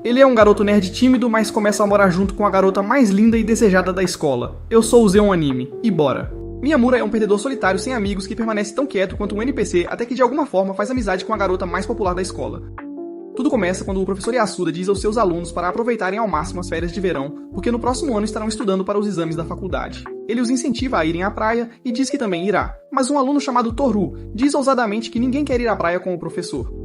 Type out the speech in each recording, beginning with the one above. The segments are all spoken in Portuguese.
Ele é um garoto nerd tímido, mas começa a morar junto com a garota mais linda e desejada da escola. Eu sou o Zeon Anime, e bora! Miyamura é um perdedor solitário sem amigos que permanece tão quieto quanto um NPC até que de alguma forma faz amizade com a garota mais popular da escola. Tudo começa quando o professor Yasuda diz aos seus alunos para aproveitarem ao máximo as férias de verão, porque no próximo ano estarão estudando para os exames da faculdade. Ele os incentiva a irem à praia e diz que também irá, mas um aluno chamado Toru diz ousadamente que ninguém quer ir à praia com o professor.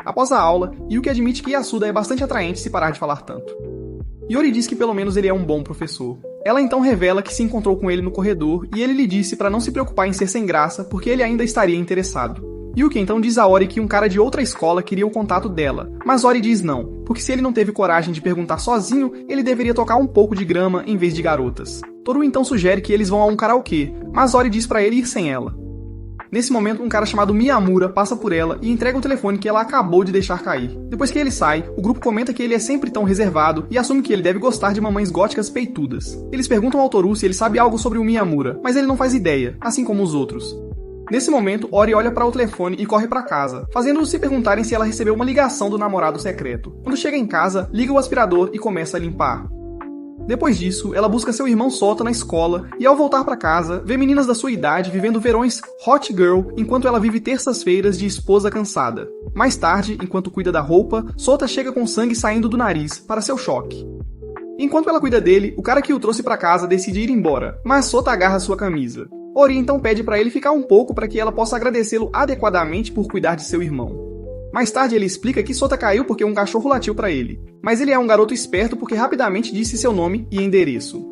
Após a aula, Yuki admite que Yasuda é bastante atraente se parar de falar tanto. Yori diz que pelo menos ele é um bom professor. Ela então revela que se encontrou com ele no corredor e ele lhe disse para não se preocupar em ser sem graça porque ele ainda estaria interessado. Yuki então diz a Ori que um cara de outra escola queria o contato dela, mas Ori diz não, porque se ele não teve coragem de perguntar sozinho, ele deveria tocar um pouco de grama em vez de garotas. Toru então sugere que eles vão a um karaokê, mas Ori diz para ele ir sem ela. Nesse momento, um cara chamado Miyamura passa por ela e entrega o telefone que ela acabou de deixar cair. Depois que ele sai, o grupo comenta que ele é sempre tão reservado e assume que ele deve gostar de mamães góticas peitudas. Eles perguntam ao Toru se ele sabe algo sobre o Miyamura, mas ele não faz ideia, assim como os outros. Nesse momento, Ori olha para o telefone e corre para casa, fazendo-os se perguntarem se ela recebeu uma ligação do namorado secreto. Quando chega em casa, liga o aspirador e começa a limpar. Depois disso, ela busca seu irmão Sota na escola e ao voltar para casa, vê meninas da sua idade vivendo verões hot girl enquanto ela vive terças-feiras de esposa cansada. Mais tarde, enquanto cuida da roupa, Sota chega com sangue saindo do nariz, para seu choque. Enquanto ela cuida dele, o cara que o trouxe para casa decide ir embora, mas Sota agarra sua camisa. Ori então pede para ele ficar um pouco para que ela possa agradecê-lo adequadamente por cuidar de seu irmão. Mais tarde ele explica que Sota caiu porque um cachorro latiu para ele, mas ele é um garoto esperto porque rapidamente disse seu nome e endereço.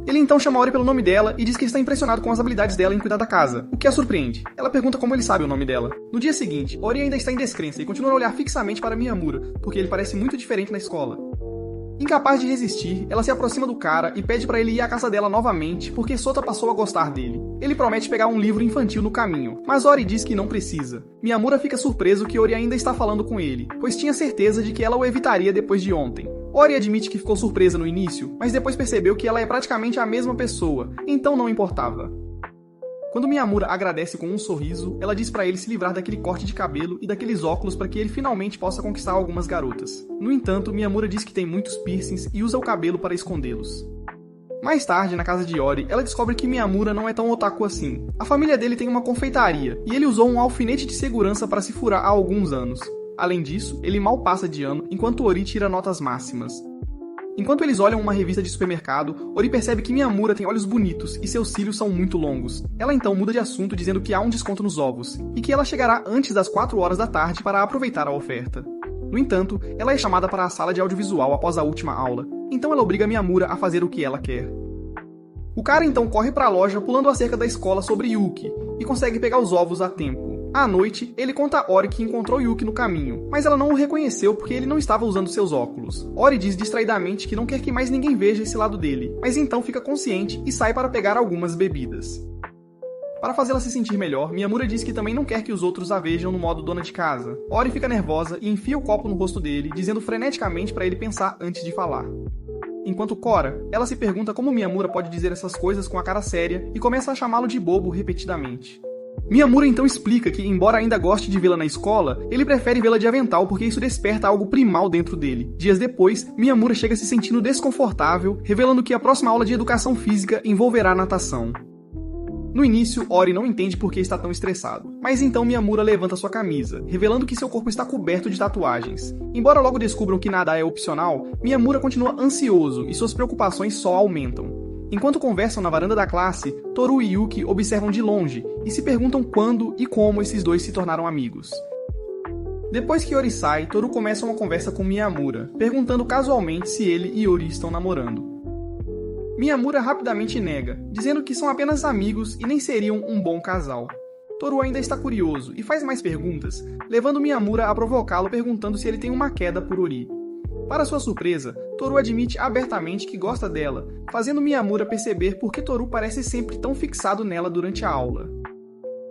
Ele então chama Ori pelo nome dela e diz que está impressionado com as habilidades dela em cuidar da casa, o que a surpreende. Ela pergunta como ele sabe o nome dela. No dia seguinte, Ori ainda está em descrença e continua a olhar fixamente para Miyamura, porque ele parece muito diferente na escola. Incapaz de resistir, ela se aproxima do cara e pede para ele ir à casa dela novamente, porque Sota passou a gostar dele. Ele promete pegar um livro infantil no caminho, mas Ori diz que não precisa. Miyamura fica surpreso que Ori ainda está falando com ele, pois tinha certeza de que ela o evitaria depois de ontem. Ori admite que ficou surpresa no início, mas depois percebeu que ela é praticamente a mesma pessoa, então não importava. Quando Miyamura agradece com um sorriso, ela diz pra ele se livrar daquele corte de cabelo e daqueles óculos para que ele finalmente possa conquistar algumas garotas. No entanto, Miyamura diz que tem muitos piercings e usa o cabelo para escondê-los. Mais tarde, na casa de Ori, ela descobre que Miyamura não é tão otaku assim. A família dele tem uma confeitaria, e ele usou um alfinete de segurança para se furar há alguns anos. Além disso, ele mal passa de ano, enquanto Ori tira notas máximas. Enquanto eles olham uma revista de supermercado, Ori percebe que Miyamura tem olhos bonitos e seus cílios são muito longos. Ela então muda de assunto dizendo que há um desconto nos ovos, e que ela chegará antes das 4 horas da tarde para aproveitar a oferta. No entanto, ela é chamada para a sala de audiovisual após a última aula, então ela obriga Miyamura a fazer o que ela quer. O cara então corre para a loja pulando a cerca da escola sobre Yuki, e consegue pegar os ovos a tempo. À noite, ele conta a Ori que encontrou Yuki no caminho, mas ela não o reconheceu porque ele não estava usando seus óculos. Ori diz distraidamente que não quer que mais ninguém veja esse lado dele, mas então fica consciente e sai para pegar algumas bebidas. Para fazê-la se sentir melhor, Miyamura diz que também não quer que os outros a vejam no modo dona de casa. Ori fica nervosa e enfia o copo no rosto dele, dizendo freneticamente para ele pensar antes de falar. Enquanto Cora, ela se pergunta como Miyamura pode dizer essas coisas com a cara séria e começa a chamá-lo de bobo repetidamente. Miyamura então explica que, embora ainda goste de vê-la na escola, ele prefere vê-la de avental porque isso desperta algo primal dentro dele. Dias depois, Miyamura chega se sentindo desconfortável, revelando que a próxima aula de educação física envolverá natação. No início, Ori não entende por que está tão estressado, mas então Miyamura levanta sua camisa, revelando que seu corpo está coberto de tatuagens. Embora logo descubram que nadar é opcional, Miyamura continua ansioso e suas preocupações só aumentam. Enquanto conversam na varanda da classe, Toru e Yuki observam de longe e se perguntam quando e como esses dois se tornaram amigos. Depois que Ori sai, Toru começa uma conversa com Miyamura, perguntando casualmente se ele e Ori estão namorando. Miyamura rapidamente nega, dizendo que são apenas amigos e nem seriam um bom casal. Toru ainda está curioso e faz mais perguntas, levando Miyamura a provocá-lo perguntando se ele tem uma queda por Ori. Para sua surpresa, Toru admite abertamente que gosta dela, fazendo Miyamura perceber por que Toru parece sempre tão fixado nela durante a aula.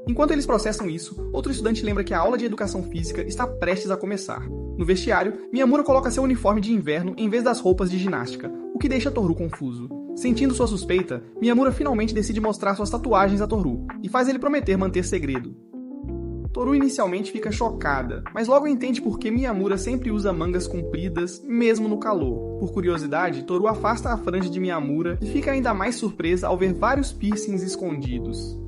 Enquanto eles processam isso, outro estudante lembra que a aula de educação física está prestes a começar. No vestiário, Miyamura coloca seu uniforme de inverno em vez das roupas de ginástica, o que deixa Toru confuso. Sentindo sua suspeita, Miyamura finalmente decide mostrar suas tatuagens a Toru, e faz ele prometer manter segredo. Toru inicialmente fica chocada, mas logo entende por que Miyamura sempre usa mangas compridas, mesmo no calor. Por curiosidade, Toru afasta a franja de Miyamura e fica ainda mais surpresa ao ver vários piercings escondidos.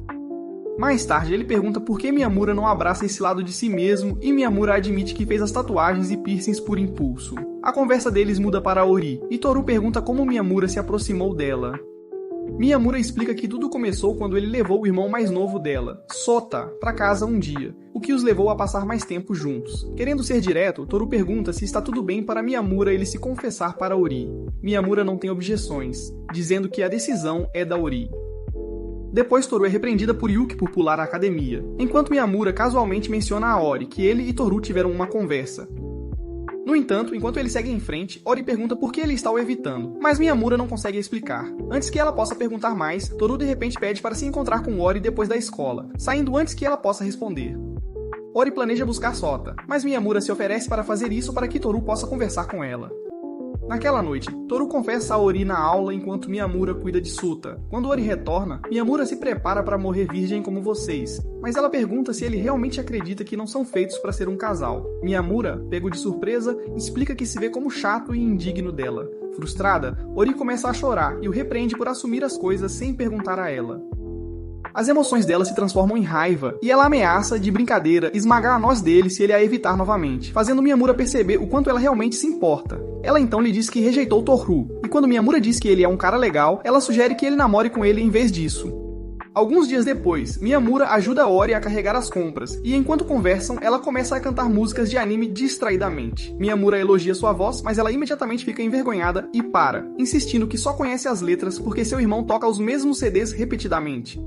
Mais tarde, ele pergunta por que Miyamura não abraça esse lado de si mesmo e Miyamura admite que fez as tatuagens e piercings por impulso. A conversa deles muda para Ori, e Toru pergunta como Miyamura se aproximou dela. Miyamura explica que tudo começou quando ele levou o irmão mais novo dela, Sota, para casa um dia, o que os levou a passar mais tempo juntos. Querendo ser direto, Toru pergunta se está tudo bem para Miyamura ele se confessar para Ori. Miyamura não tem objeções, dizendo que a decisão é da Ori. Depois Toru é repreendida por Yuki por pular a academia, enquanto Miyamura casualmente menciona a Ori, que ele e Toru tiveram uma conversa. No entanto, enquanto ele segue em frente, Ori pergunta por que ele está o evitando, mas Miyamura não consegue explicar. Antes que ela possa perguntar mais, Toru de repente pede para se encontrar com Ori depois da escola, saindo antes que ela possa responder. Ori planeja buscar Sota, mas Miyamura se oferece para fazer isso para que Toru possa conversar com ela. Naquela noite, Toru confessa a Ori na aula enquanto Miyamura cuida de Suta. Quando Ori retorna, Miyamura se prepara para morrer virgem como vocês, mas ela pergunta se ele realmente acredita que não são feitos para ser um casal. Miyamura, pego de surpresa, explica que se vê como chato e indigno dela. Frustrada, Ori começa a chorar e o repreende por assumir as coisas sem perguntar a ela. As emoções dela se transformam em raiva, e ela ameaça, de brincadeira, esmagar a noz dele se ele a evitar novamente, fazendo Miyamura perceber o quanto ela realmente se importa. Ela então lhe diz que rejeitou Toru, e quando Miyamura diz que ele é um cara legal, ela sugere que ele namore com ele em vez disso. Alguns dias depois, Miyamura ajuda Ori a carregar as compras, e enquanto conversam, ela começa a cantar músicas de anime distraidamente. Miyamura elogia sua voz, mas ela imediatamente fica envergonhada e para, insistindo que só conhece as letras porque seu irmão toca os mesmos CDs repetidamente.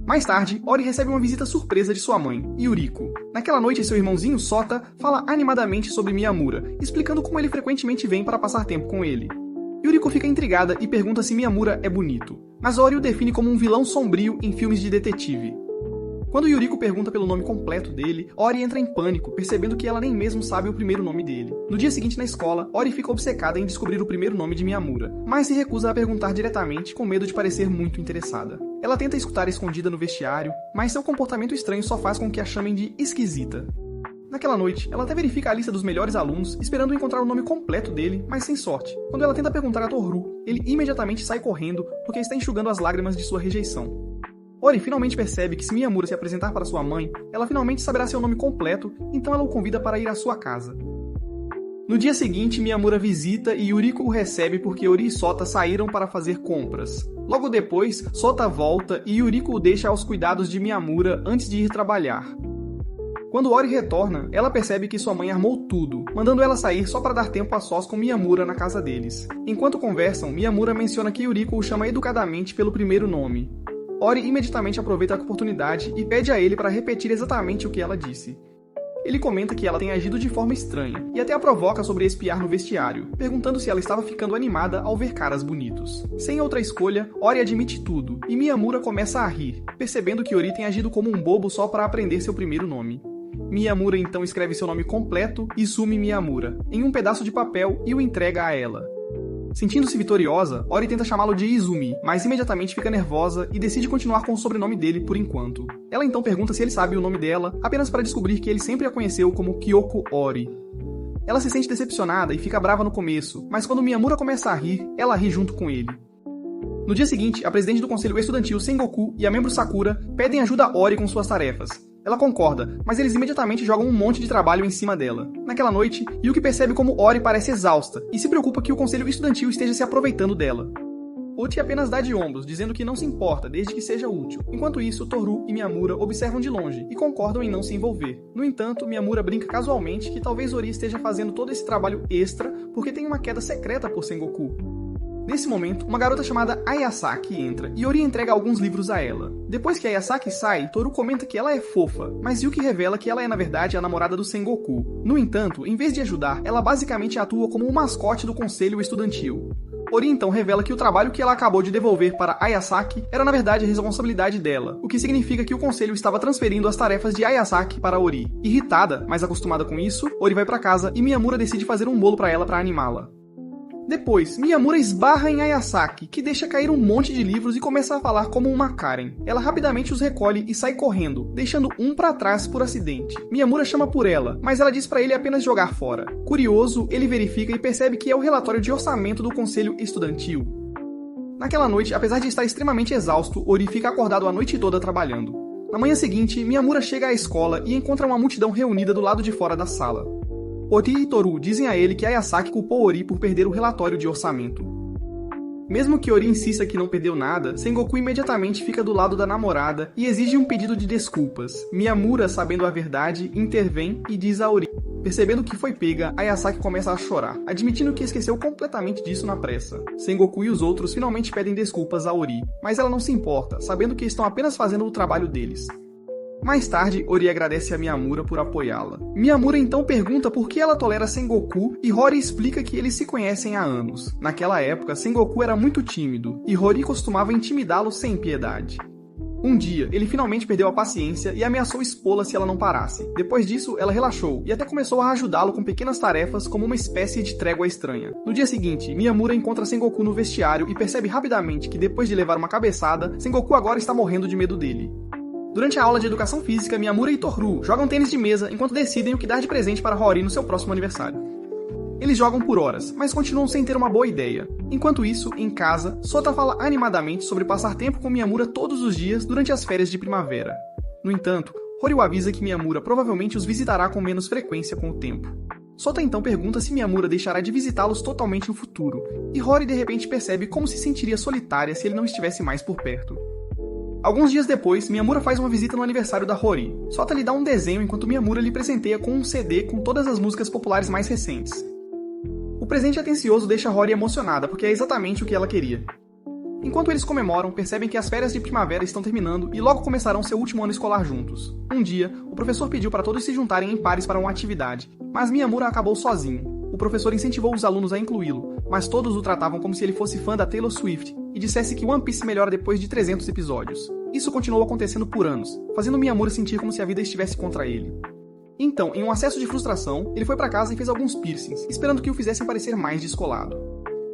Mais tarde, Ori recebe uma visita surpresa de sua mãe, Yuriko. Naquela noite, seu irmãozinho Sota fala animadamente sobre Miyamura, explicando como ele frequentemente vem para passar tempo com ele. Yuriko fica intrigada e pergunta se Miyamura é bonito, mas Ori o define como um vilão sombrio em filmes de detetive. Quando Yuriko pergunta pelo nome completo dele, Ori entra em pânico, percebendo que ela nem mesmo sabe o primeiro nome dele. No dia seguinte na escola, Ori fica obcecada em descobrir o primeiro nome de Miyamura, mas se recusa a perguntar diretamente com medo de parecer muito interessada. Ela tenta escutar escondida no vestiário, mas seu comportamento estranho só faz com que a chamem de esquisita. Naquela noite, ela até verifica a lista dos melhores alunos, esperando encontrar o nome completo dele, mas sem sorte. Quando ela tenta perguntar a Toru, ele imediatamente sai correndo porque está enxugando as lágrimas de sua rejeição. Ori finalmente percebe que se Miyamura se apresentar para sua mãe, ela finalmente saberá seu nome completo, então ela o convida para ir à sua casa. No dia seguinte, Miyamura visita e Yuriko o recebe porque Ori e Sota saíram para fazer compras. Logo depois, Sota volta e Yuriko o deixa aos cuidados de Miyamura antes de ir trabalhar. Quando Ori retorna, ela percebe que sua mãe armou tudo, mandando ela sair só para dar tempo a sós com Miyamura na casa deles. Enquanto conversam, Miyamura menciona que Yuriko o chama educadamente pelo primeiro nome. Ori imediatamente aproveita a oportunidade e pede a ele para repetir exatamente o que ela disse. Ele comenta que ela tem agido de forma estranha, e até a provoca sobre espiar no vestiário, perguntando se ela estava ficando animada ao ver caras bonitos. Sem outra escolha, Ori admite tudo, e Miyamura começa a rir, percebendo que Ori tem agido como um bobo só para aprender seu primeiro nome. Miyamura então escreve seu nome completo, Izumi Miyamura, em um pedaço de papel e o entrega a ela. Sentindo-se vitoriosa, Ori tenta chamá-lo de Izumi, mas imediatamente fica nervosa e decide continuar com o sobrenome dele por enquanto. Ela então pergunta se ele sabe o nome dela, apenas para descobrir que ele sempre a conheceu como Kyoko Ori. Ela se sente decepcionada e fica brava no começo, mas quando Miyamura começa a rir, ela ri junto com ele. No dia seguinte, a presidente do conselho estudantil Sengoku e a membro Sakura pedem ajuda a Ori com suas tarefas. Ela concorda, mas eles imediatamente jogam um monte de trabalho em cima dela. Naquela noite, Yuki percebe como Ori parece exausta e se preocupa que o conselho estudantil esteja se aproveitando dela. Uchi apenas dá de ombros, dizendo que não se importa desde que seja útil. Enquanto isso, Toru e Miyamura observam de longe e concordam em não se envolver. No entanto, Miyamura brinca casualmente que talvez Ori esteja fazendo todo esse trabalho extra porque tem uma queda secreta por Sengoku. Nesse momento, uma garota chamada Ayasaki entra e Ori entrega alguns livros a ela. Depois que Ayasaki sai, Toru comenta que ela é fofa, mas Yuki revela que ela é na verdade a namorada do Sengoku. No entanto, em vez de ajudar, ela basicamente atua como um mascote do conselho estudantil. Ori então revela que o trabalho que ela acabou de devolver para Ayasaki era na verdade a responsabilidade dela, o que significa que o conselho estava transferindo as tarefas de Ayasaki para Ori. Irritada, mas acostumada com isso, Ori vai para casa e Miyamura decide fazer um bolo para ela para animá-la. Depois, Miyamura esbarra em Ayasaki, que deixa cair um monte de livros e começa a falar como uma Karen. Ela rapidamente os recolhe e sai correndo, deixando um pra trás por acidente. Miyamura chama por ela, mas ela diz pra ele apenas jogar fora. Curioso, ele verifica e percebe que é o relatório de orçamento do conselho estudantil. Naquela noite, apesar de estar extremamente exausto, Ori fica acordado a noite toda trabalhando. Na manhã seguinte, Miyamura chega à escola e encontra uma multidão reunida do lado de fora da sala. Ori e Toru dizem a ele que Ayasaki culpou Ori por perder o relatório de orçamento. Mesmo que Ori insista que não perdeu nada, Sengoku imediatamente fica do lado da namorada e exige um pedido de desculpas. Miyamura, sabendo a verdade, intervém e diz a Ori. Percebendo que foi pega, Ayasaki começa a chorar, admitindo que esqueceu completamente disso na pressa. Sengoku e os outros finalmente pedem desculpas a Ori, mas ela não se importa, sabendo que estão apenas fazendo o trabalho deles. Mais tarde, Ori agradece a Miyamura por apoiá-la. Miyamura então pergunta por que ela tolera Sengoku e Hori explica que eles se conhecem há anos. Naquela época, Sengoku era muito tímido e Hori costumava intimidá-lo sem piedade. Um dia, ele finalmente perdeu a paciência e ameaçou expô-la se ela não parasse. Depois disso, ela relaxou e até começou a ajudá-lo com pequenas tarefas como uma espécie de trégua estranha. No dia seguinte, Miyamura encontra Sengoku no vestiário e percebe rapidamente que depois de levar uma cabeçada, Sengoku agora está morrendo de medo dele. Durante a aula de educação física, Miyamura e Toru jogam tênis de mesa enquanto decidem o que dar de presente para Hori no seu próximo aniversário. Eles jogam por horas, mas continuam sem ter uma boa ideia. Enquanto isso, em casa, Sota fala animadamente sobre passar tempo com Miyamura todos os dias durante as férias de primavera. No entanto, Hori o avisa que Miyamura provavelmente os visitará com menos frequência com o tempo. Sota então pergunta se Miyamura deixará de visitá-los totalmente no futuro, e Hori de repente percebe como se sentiria solitária se ele não estivesse mais por perto. Alguns dias depois, Miyamura faz uma visita no aniversário da Hori. Sota lhe dá um desenho enquanto Miyamura lhe presenteia com um CD com todas as músicas populares mais recentes. O presente atencioso deixa Hori emocionada, porque é exatamente o que ela queria. Enquanto eles comemoram, percebem que as férias de primavera estão terminando e logo começarão seu último ano escolar juntos. Um dia, o professor pediu para todos se juntarem em pares para uma atividade, mas Miyamura acabou sozinho. O professor incentivou os alunos a incluí-lo, mas todos o tratavam como se ele fosse fã da Taylor Swift e dissesse que One Piece melhora depois de 300 episódios. Isso continuou acontecendo por anos, fazendo Miyamura sentir como se a vida estivesse contra ele. Então, em um acesso de frustração, ele foi para casa e fez alguns piercings, esperando que o fizessem parecer mais descolado.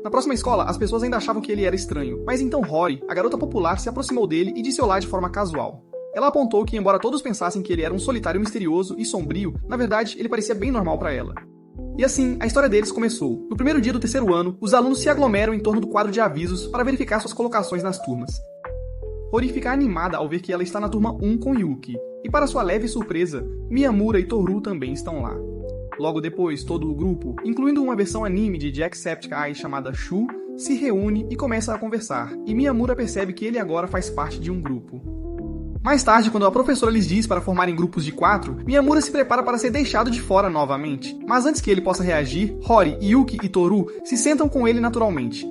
Na próxima escola, as pessoas ainda achavam que ele era estranho, mas então Hori, a garota popular, se aproximou dele e disse olá de forma casual. Ela apontou que, embora todos pensassem que ele era um solitário misterioso e sombrio, na verdade, ele parecia bem normal para ela. E assim, a história deles começou. No primeiro dia do terceiro ano, os alunos se aglomeram em torno do quadro de avisos para verificar suas colocações nas turmas. Hori fica animada ao ver que ela está na turma 1 com Yuki, e para sua leve surpresa, Miyamura e Toru também estão lá. Logo depois, todo o grupo, incluindo uma versão anime de Jacksepticeye chamada Shu, se reúne e começa a conversar, e Miyamura percebe que ele agora faz parte de um grupo. Mais tarde, quando a professora lhes diz para formarem grupos de 4, Miyamura se prepara para ser deixado de fora novamente. Mas antes que ele possa reagir, Hori, Yuki e Toru se sentam com ele naturalmente.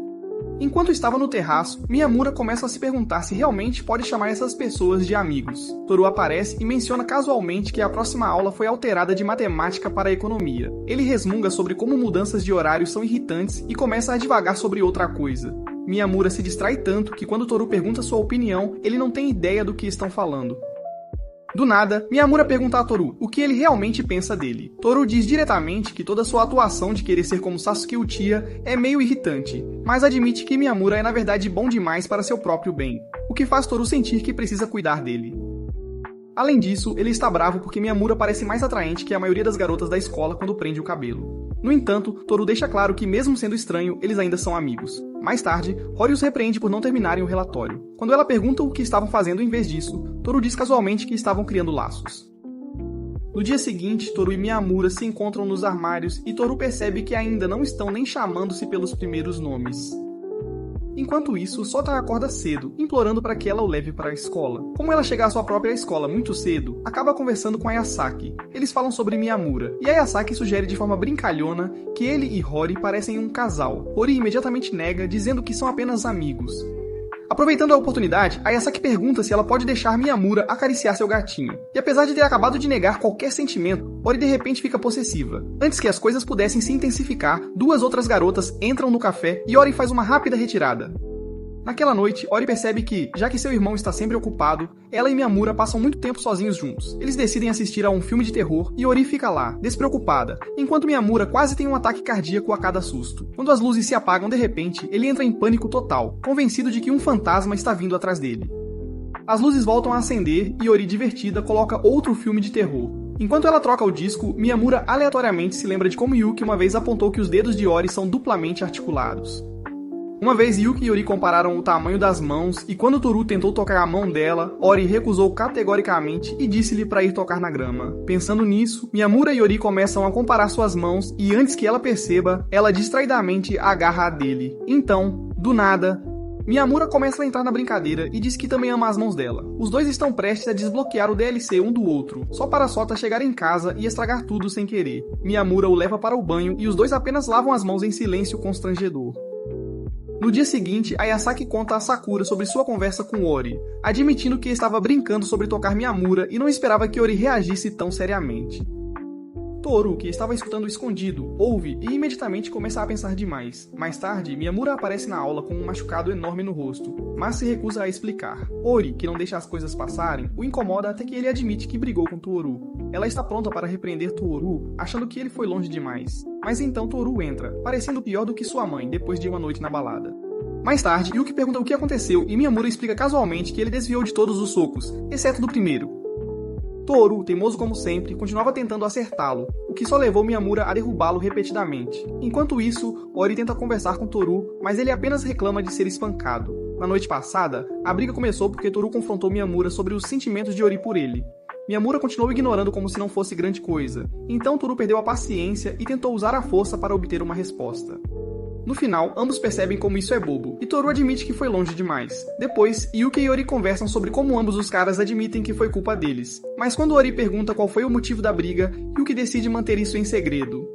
Enquanto estava no terraço, Miyamura começa a se perguntar se realmente pode chamar essas pessoas de amigos. Toru aparece e menciona casualmente que a próxima aula foi alterada de matemática para economia. Ele resmunga sobre como mudanças de horário são irritantes e começa a divagar sobre outra coisa. Miyamura se distrai tanto que quando Toru pergunta sua opinião, ele não tem ideia do que estão falando. Do nada, Miyamura pergunta a Toru o que ele realmente pensa dele. Toru diz diretamente que toda sua atuação de querer ser como Sasuke Uchiha é meio irritante, mas admite que Miyamura é na verdade bom demais para seu próprio bem, o que faz Toru sentir que precisa cuidar dele. Além disso, ele está bravo porque Miyamura parece mais atraente que a maioria das garotas da escola quando prende o cabelo. No entanto, Toru deixa claro que mesmo sendo estranho, eles ainda são amigos. Mais tarde, Hori os repreende por não terminarem o relatório. Quando ela pergunta o que estavam fazendo em vez disso, Toru diz casualmente que estavam criando laços. No dia seguinte, Toru e Miyamura se encontram nos armários e Toru percebe que ainda não estão nem chamando-se pelos primeiros nomes. Enquanto isso, Sota acorda cedo, implorando para que ela o leve para a escola. Como ela chega à sua própria escola muito cedo, acaba conversando com Ayasaki. Eles falam sobre Miyamura, e Ayasaki sugere de forma brincalhona que ele e Hori parecem um casal. Hori imediatamente nega, dizendo que são apenas amigos. Aproveitando a oportunidade, Ayasaki pergunta se ela pode deixar Miyamura acariciar seu gatinho. E apesar de ter acabado de negar qualquer sentimento, Hori de repente fica possessiva. Antes que as coisas pudessem se intensificar, duas outras garotas entram no café e Hori faz uma rápida retirada. Naquela noite, Ori percebe que, já que seu irmão está sempre ocupado, ela e Miyamura passam muito tempo sozinhos juntos. Eles decidem assistir a um filme de terror e Ori fica lá, despreocupada, enquanto Miyamura quase tem um ataque cardíaco a cada susto. Quando as luzes se apagam de repente, ele entra em pânico total, convencido de que um fantasma está vindo atrás dele. As luzes voltam a acender e Ori, divertida, coloca outro filme de terror. Enquanto ela troca o disco, Miyamura aleatoriamente se lembra de como Yuki uma vez apontou que os dedos de Ori são duplamente articulados. Uma vez Yuki e Ori compararam o tamanho das mãos e quando Toru tentou tocar a mão dela, Ori recusou categoricamente e disse-lhe para ir tocar na grama. Pensando nisso, Miyamura e Ori começam a comparar suas mãos e antes que ela perceba, ela distraidamente agarra a dele. Então, do nada, Miyamura começa a entrar na brincadeira e diz que também ama as mãos dela. Os dois estão prestes a desbloquear o DLC um do outro, só para Sota chegar em casa e estragar tudo sem querer. Miyamura o leva para o banho e os dois apenas lavam as mãos em silêncio constrangedor. No dia seguinte, Ayasaki conta a Sakura sobre sua conversa com Ori, admitindo que estava brincando sobre tocar Miyamura e não esperava que Ori reagisse tão seriamente. Toru, que estava escutando escondido, ouve e imediatamente começa a pensar demais. Mais tarde, Miyamura aparece na aula com um machucado enorme no rosto, mas se recusa a explicar. Ori, que não deixa as coisas passarem, o incomoda até que ele admite que brigou com Toru. Ela está pronta para repreender Toru, achando que ele foi longe demais. Mas então Toru entra, parecendo pior do que sua mãe, depois de uma noite na balada. Mais tarde, Yuki pergunta o que aconteceu e Miyamura explica casualmente que ele desviou de todos os socos, exceto do primeiro. Toru, teimoso como sempre, continuava tentando acertá-lo, o que só levou Miyamura a derrubá-lo repetidamente. Enquanto isso, Ori tenta conversar com Toru, mas ele apenas reclama de ser espancado. Na noite passada, a briga começou porque Toru confrontou Miyamura sobre os sentimentos de Ori por ele. Miyamura continuou ignorando como se não fosse grande coisa, então Toru perdeu a paciência e tentou usar a força para obter uma resposta. No final, ambos percebem como isso é bobo, e Toru admite que foi longe demais. Depois, Yuki e Ori conversam sobre como ambos os caras admitem que foi culpa deles. Mas quando Ori pergunta qual foi o motivo da briga, Yuki decide manter isso em segredo.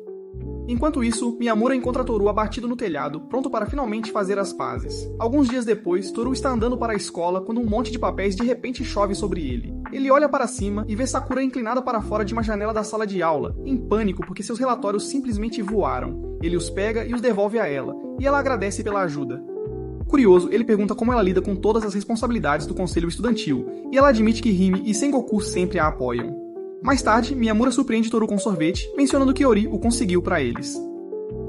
Enquanto isso, Miyamura encontra Toru abatido no telhado, pronto para finalmente fazer as pazes. Alguns dias depois, Toru está andando para a escola quando um monte de papéis de repente chove sobre ele. Ele olha para cima e vê Sakura inclinada para fora de uma janela da sala de aula, em pânico porque seus relatórios simplesmente voaram. Ele os pega e os devolve a ela, e ela agradece pela ajuda. Curioso, ele pergunta como ela lida com todas as responsabilidades do conselho estudantil, e ela admite que Hime e Sengoku sempre a apoiam. Mais tarde, Miyamura surpreende Toru com sorvete, mencionando que Ori o conseguiu para eles.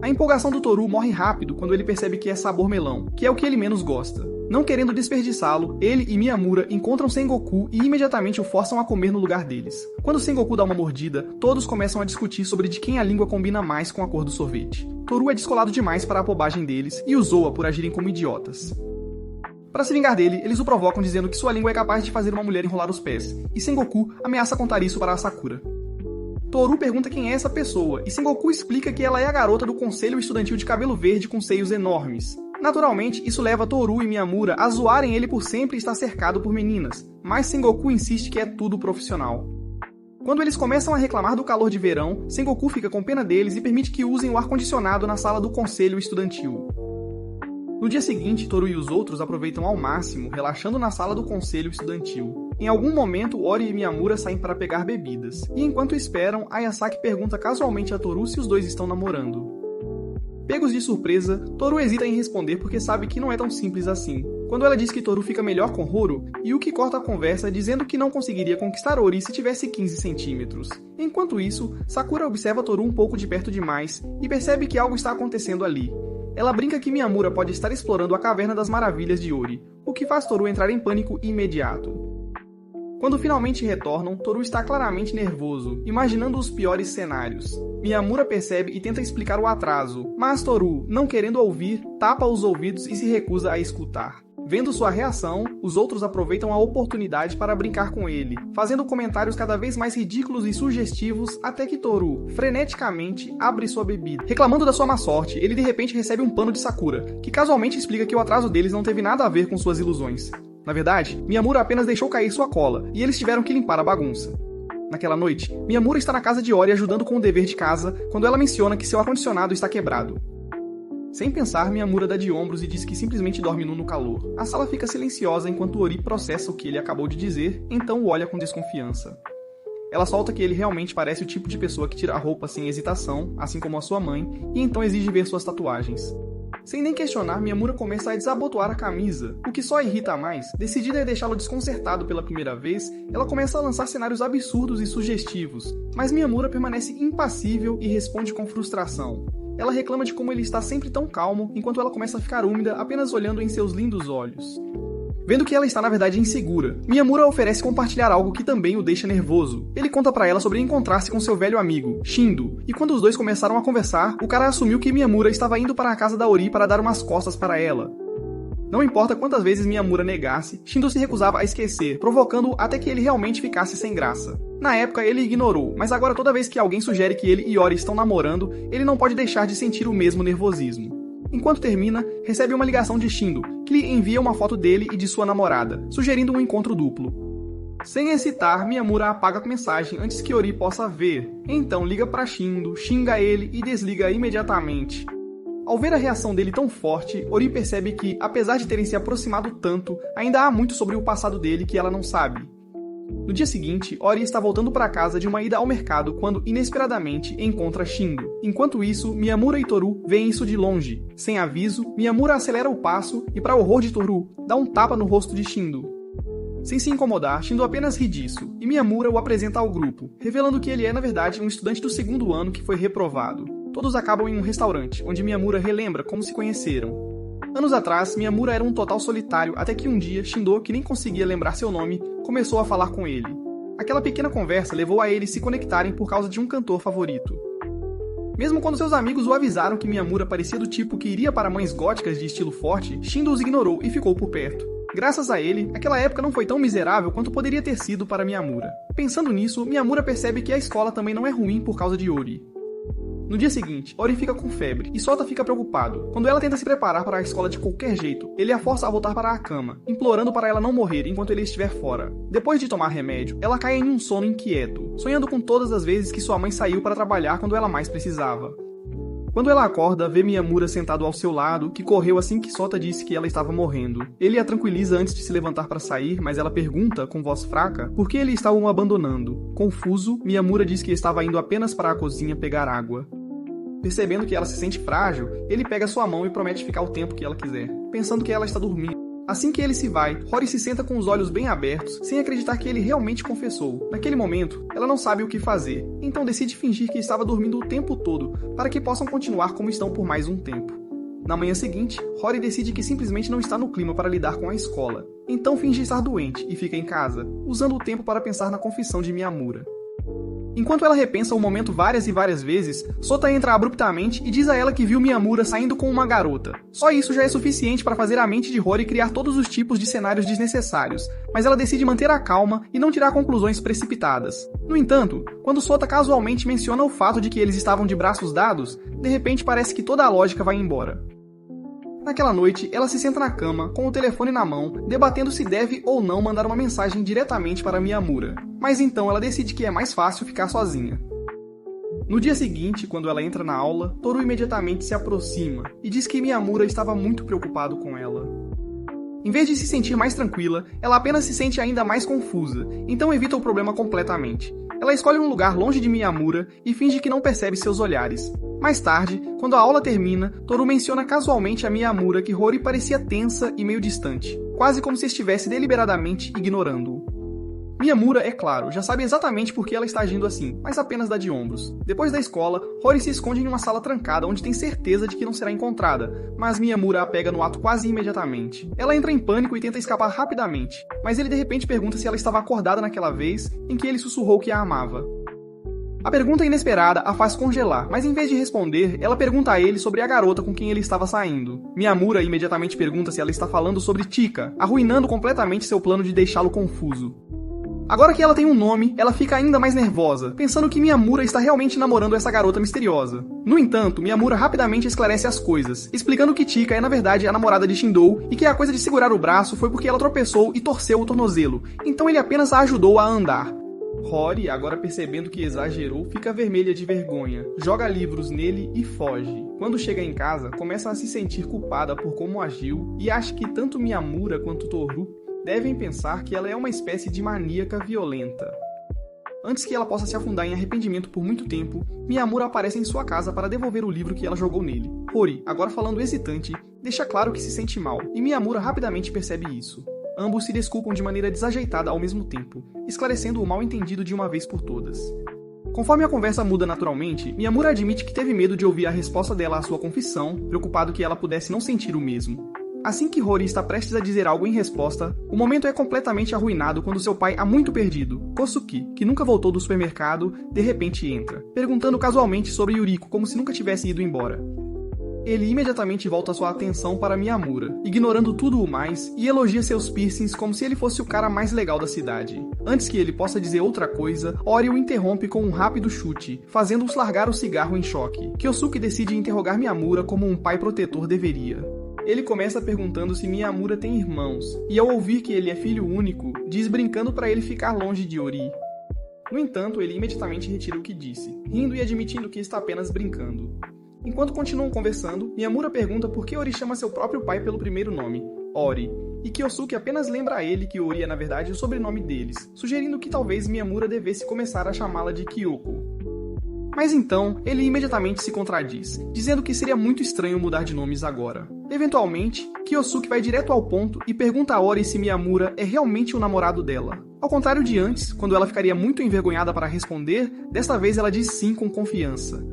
A empolgação do Toru morre rápido quando ele percebe que é sabor melão, que é o que ele menos gosta. Não querendo desperdiçá-lo, ele e Miyamura encontram Sengoku e imediatamente o forçam a comer no lugar deles. Quando Sengoku dá uma mordida, todos começam a discutir sobre de quem a língua combina mais com a cor do sorvete. Toru é descolado demais para a bobagem deles e o zoa por agirem como idiotas. Para se vingar dele, eles o provocam dizendo que sua língua é capaz de fazer uma mulher enrolar os pés, e Sengoku ameaça contar isso para a Sakura. Toru pergunta quem é essa pessoa, e Sengoku explica que ela é a garota do conselho estudantil de cabelo verde com seios enormes. Naturalmente, isso leva Toru e Miyamura a zoarem ele por sempre estar cercado por meninas, mas Sengoku insiste que é tudo profissional. Quando eles começam a reclamar do calor de verão, Sengoku fica com pena deles e permite que usem o ar-condicionado na sala do conselho estudantil. No dia seguinte, Toru e os outros aproveitam ao máximo, relaxando na sala do conselho estudantil. Em algum momento, Ori e Miyamura saem para pegar bebidas, e enquanto esperam, Ayasaki pergunta casualmente a Toru se os dois estão namorando. Pegos de surpresa, Toru hesita em responder porque sabe que não é tão simples assim. Quando ela diz que Toru fica melhor com Horo, Yuki corta a conversa dizendo que não conseguiria conquistar Ori se tivesse 15 centímetros. Enquanto isso, Sakura observa Toru um pouco de perto demais e percebe que algo está acontecendo ali. Ela brinca que Miyamura pode estar explorando a Caverna das Maravilhas de Ori, o que faz Toru entrar em pânico imediato. Quando finalmente retornam, Toru está claramente nervoso, imaginando os piores cenários. Miyamura percebe e tenta explicar o atraso, mas Toru, não querendo ouvir, tapa os ouvidos e se recusa a escutar. Vendo sua reação, os outros aproveitam a oportunidade para brincar com ele, fazendo comentários cada vez mais ridículos e sugestivos até que Toru, freneticamente, abre sua bebida. Reclamando da sua má sorte, ele de repente recebe um pano de Sakura, que casualmente explica que o atraso deles não teve nada a ver com suas ilusões. Na verdade, Miyamura apenas deixou cair sua cola, e eles tiveram que limpar a bagunça. Naquela noite, Miyamura está na casa de Ori ajudando com o dever de casa, quando ela menciona que seu ar-condicionado está quebrado. Sem pensar, Miyamura dá de ombros e diz que simplesmente dorme nu no calor. A sala fica silenciosa enquanto Ori processa o que ele acabou de dizer, então o olha com desconfiança. Ela solta que ele realmente parece o tipo de pessoa que tira a roupa sem hesitação, assim como a sua mãe, e então exige ver suas tatuagens. Sem nem questionar, Miyamura começa a desabotoar a camisa, o que só irrita mais. Decidida a deixá-lo desconcertado pela primeira vez, ela começa a lançar cenários absurdos e sugestivos, mas Miyamura permanece impassível e responde com frustração. Ela reclama de como ele está sempre tão calmo, enquanto ela começa a ficar úmida apenas olhando em seus lindos olhos. Vendo que ela está na verdade insegura, Miyamura oferece compartilhar algo que também o deixa nervoso. Ele conta pra ela sobre encontrar-se com seu velho amigo, Shindo, e quando os dois começaram a conversar, o cara assumiu que Miyamura estava indo para a casa da Ori para dar umas costas para ela. Não importa quantas vezes Miyamura negasse, Shindo se recusava a esquecer, provocando-o até que ele realmente ficasse sem graça. Na época ele ignorou, mas agora toda vez que alguém sugere que ele e Ori estão namorando, ele não pode deixar de sentir o mesmo nervosismo. Enquanto termina, recebe uma ligação de Shindo, que lhe envia uma foto dele e de sua namorada, sugerindo um encontro duplo. Sem hesitar, Miyamura apaga a mensagem antes que Ori possa ver. Então liga para Shindo, xinga ele e desliga imediatamente. Ao ver a reação dele tão forte, Ori percebe que, apesar de terem se aproximado tanto, ainda há muito sobre o passado dele que ela não sabe. No dia seguinte, Ori está voltando para casa de uma ida ao mercado quando, inesperadamente, encontra Shindo. Enquanto isso, Miyamura e Toru veem isso de longe. Sem aviso, Miyamura acelera o passo e, para horror de Toru, dá um tapa no rosto de Shindo. Sem se incomodar, Shindo apenas ri disso, e Miyamura o apresenta ao grupo, revelando que ele é, na verdade, um estudante do segundo ano que foi reprovado. Todos acabam em um restaurante, onde Miyamura relembra como se conheceram. Anos atrás, Miyamura era um total solitário até que um dia, Shindo, que nem conseguia lembrar seu nome, começou a falar com ele. Aquela pequena conversa levou a eles se conectarem por causa de um cantor favorito. Mesmo quando seus amigos o avisaram que Miyamura parecia do tipo que iria para mães góticas de estilo forte, Shindo os ignorou e ficou por perto. Graças a ele, aquela época não foi tão miserável quanto poderia ter sido para Miyamura. Pensando nisso, Miyamura percebe que a escola também não é ruim por causa de Ori. No dia seguinte, Ori fica com febre e Sota fica preocupado. Quando ela tenta se preparar para a escola de qualquer jeito, ele a força a voltar para a cama, implorando para ela não morrer enquanto ele estiver fora. Depois de tomar remédio, ela cai em um sono inquieto, sonhando com todas as vezes que sua mãe saiu para trabalhar quando ela mais precisava. Quando ela acorda, vê Miyamura sentado ao seu lado, que correu assim que Sota disse que ela estava morrendo. Ele a tranquiliza antes de se levantar para sair, mas ela pergunta, com voz fraca, por que ele estava o abandonando. Confuso, Miyamura diz que estava indo apenas para a cozinha pegar água. Percebendo que ela se sente frágil, ele pega sua mão e promete ficar o tempo que ela quiser, pensando que ela está dormindo. Assim que ele se vai, Rory se senta com os olhos bem abertos, sem acreditar que ele realmente confessou. Naquele momento, ela não sabe o que fazer, então decide fingir que estava dormindo o tempo todo, para que possam continuar como estão por mais um tempo. Na manhã seguinte, Rory decide que simplesmente não está no clima para lidar com a escola. Então finge estar doente e fica em casa, usando o tempo para pensar na confissão de Miyamura. Enquanto ela repensa o momento várias e várias vezes, Sota entra abruptamente e diz a ela que viu Miyamura saindo com uma garota. Só isso já é suficiente para fazer a mente de Rory criar todos os tipos de cenários desnecessários, mas ela decide manter a calma e não tirar conclusões precipitadas. No entanto, quando Sota casualmente menciona o fato de que eles estavam de braços dados, de repente parece que toda a lógica vai embora. Naquela noite, ela se senta na cama, com o telefone na mão, debatendo se deve ou não mandar uma mensagem diretamente para Miyamura. Mas então ela decide que é mais fácil ficar sozinha. No dia seguinte, quando ela entra na aula, Toru imediatamente se aproxima e diz que Miyamura estava muito preocupado com ela. Em vez de se sentir mais tranquila, ela apenas se sente ainda mais confusa, então evita o problema completamente. Ela escolhe um lugar longe de Miyamura e finge que não percebe seus olhares. Mais tarde, quando a aula termina, Toru menciona casualmente a Miyamura que Rory parecia tensa e meio distante, quase como se estivesse deliberadamente ignorando-o. Miyamura, é claro, já sabe exatamente por que ela está agindo assim, mas apenas dá de ombros. Depois da escola, Rory se esconde em uma sala trancada onde tem certeza de que não será encontrada, mas Miyamura a pega no ato quase imediatamente. Ela entra em pânico e tenta escapar rapidamente, mas ele de repente pergunta se ela estava acordada naquela vez em que ele sussurrou que a amava. A pergunta inesperada a faz congelar, mas em vez de responder, ela pergunta a ele sobre a garota com quem ele estava saindo. Miyamura imediatamente pergunta se ela está falando sobre Chika, arruinando completamente seu plano de deixá-lo confuso. Agora que ela tem um nome, ela fica ainda mais nervosa, pensando que Miyamura está realmente namorando essa garota misteriosa. No entanto, Miyamura rapidamente esclarece as coisas, explicando que Chika é na verdade a namorada de Shindo e que a coisa de segurar o braço foi porque ela tropeçou e torceu o tornozelo, então ele apenas a ajudou a andar. Rory, agora percebendo que exagerou, fica vermelha de vergonha, joga livros nele e foge. Quando chega em casa, começa a se sentir culpada por como agiu e acha que tanto Miyamura quanto Toru devem pensar que ela é uma espécie de maníaca violenta. Antes que ela possa se afundar em arrependimento por muito tempo, Miyamura aparece em sua casa para devolver o livro que ela jogou nele. Hori, agora falando hesitante, deixa claro que se sente mal, e Miyamura rapidamente percebe isso. Ambos se desculpam de maneira desajeitada ao mesmo tempo, esclarecendo o mal-entendido de uma vez por todas. Conforme a conversa muda naturalmente, Miyamura admite que teve medo de ouvir a resposta dela à sua confissão, preocupado que ela pudesse não sentir o mesmo. Assim que Hori está prestes a dizer algo em resposta, o momento é completamente arruinado quando seu pai há muito perdido, Kosuke, que nunca voltou do supermercado, de repente entra, perguntando casualmente sobre Yuriko como se nunca tivesse ido embora. Ele imediatamente volta sua atenção para Miyamura, ignorando tudo o mais, e elogia seus piercings como se ele fosse o cara mais legal da cidade. Antes que ele possa dizer outra coisa, Ori o interrompe com um rápido chute, fazendo-os largar o cigarro em choque. Kyosuke decide interrogar Miyamura como um pai protetor deveria. Ele começa perguntando se Miyamura tem irmãos, e ao ouvir que ele é filho único, diz brincando para ele ficar longe de Ori. No entanto, ele imediatamente retira o que disse, rindo e admitindo que está apenas brincando. Enquanto continuam conversando, Miyamura pergunta por que Ori chama seu próprio pai pelo primeiro nome, Ori, e Kyosuke apenas lembra a ele que Ori é na verdade o sobrenome deles, sugerindo que talvez Miyamura devesse começar a chamá-la de Kyoko. Mas então, ele imediatamente se contradiz, dizendo que seria muito estranho mudar de nomes agora. Eventualmente, Kyosuke vai direto ao ponto e pergunta a Ori se Miyamura é realmente o namorado dela. Ao contrário de antes, quando ela ficaria muito envergonhada para responder, desta vez ela diz sim com confiança.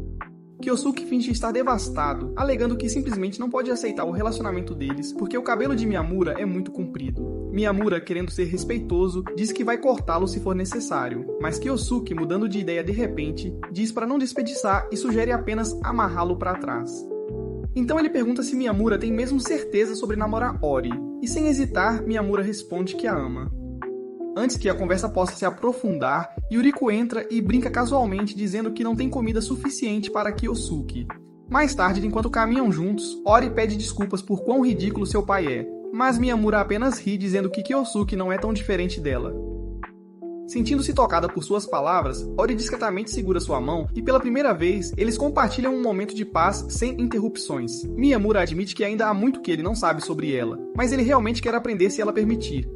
Kyosuke finge estar devastado, alegando que simplesmente não pode aceitar o relacionamento deles porque o cabelo de Miyamura é muito comprido. Miyamura, querendo ser respeitoso, diz que vai cortá-lo se for necessário, mas Kyosuke, mudando de ideia de repente, diz para não desperdiçar e sugere apenas amarrá-lo para trás. Então ele pergunta se Miyamura tem mesmo certeza sobre namorar Ori, e sem hesitar, Miyamura responde que a ama. Antes que a conversa possa se aprofundar, Yuriko entra e brinca casualmente dizendo que não tem comida suficiente para Kyosuke. Mais tarde, enquanto caminham juntos, Ori pede desculpas por quão ridículo seu pai é, mas Miyamura apenas ri dizendo que Kyosuke não é tão diferente dela. Sentindo-se tocada por suas palavras, Ori discretamente segura sua mão e pela primeira vez, eles compartilham um momento de paz sem interrupções. Miyamura admite que ainda há muito que ele não sabe sobre ela, mas ele realmente quer aprender se ela permitir.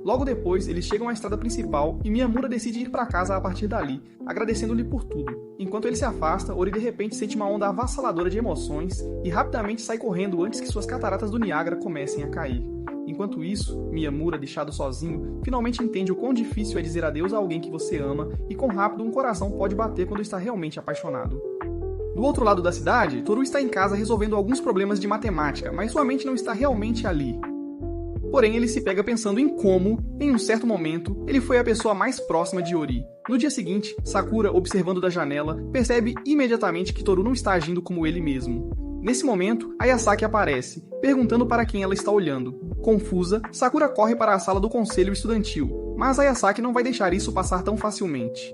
Logo depois, eles chegam à estrada principal e Miyamura decide ir para casa a partir dali, agradecendo-lhe por tudo. Enquanto ele se afasta, Ori de repente sente uma onda avassaladora de emoções e rapidamente sai correndo antes que suas cataratas do Niágara comecem a cair. Enquanto isso, Miyamura, deixado sozinho, finalmente entende o quão difícil é dizer adeus a alguém que você ama e quão rápido um coração pode bater quando está realmente apaixonado. Do outro lado da cidade, Toru está em casa resolvendo alguns problemas de matemática, mas sua mente não está realmente ali. Porém, ele se pega pensando em como, em um certo momento, ele foi a pessoa mais próxima de Ori. No dia seguinte, Sakura, observando da janela, percebe imediatamente que Toru não está agindo como ele mesmo. Nesse momento, Ayasaki aparece, perguntando para quem ela está olhando. Confusa, Sakura corre para a sala do conselho estudantil, mas Ayasaki não vai deixar isso passar tão facilmente.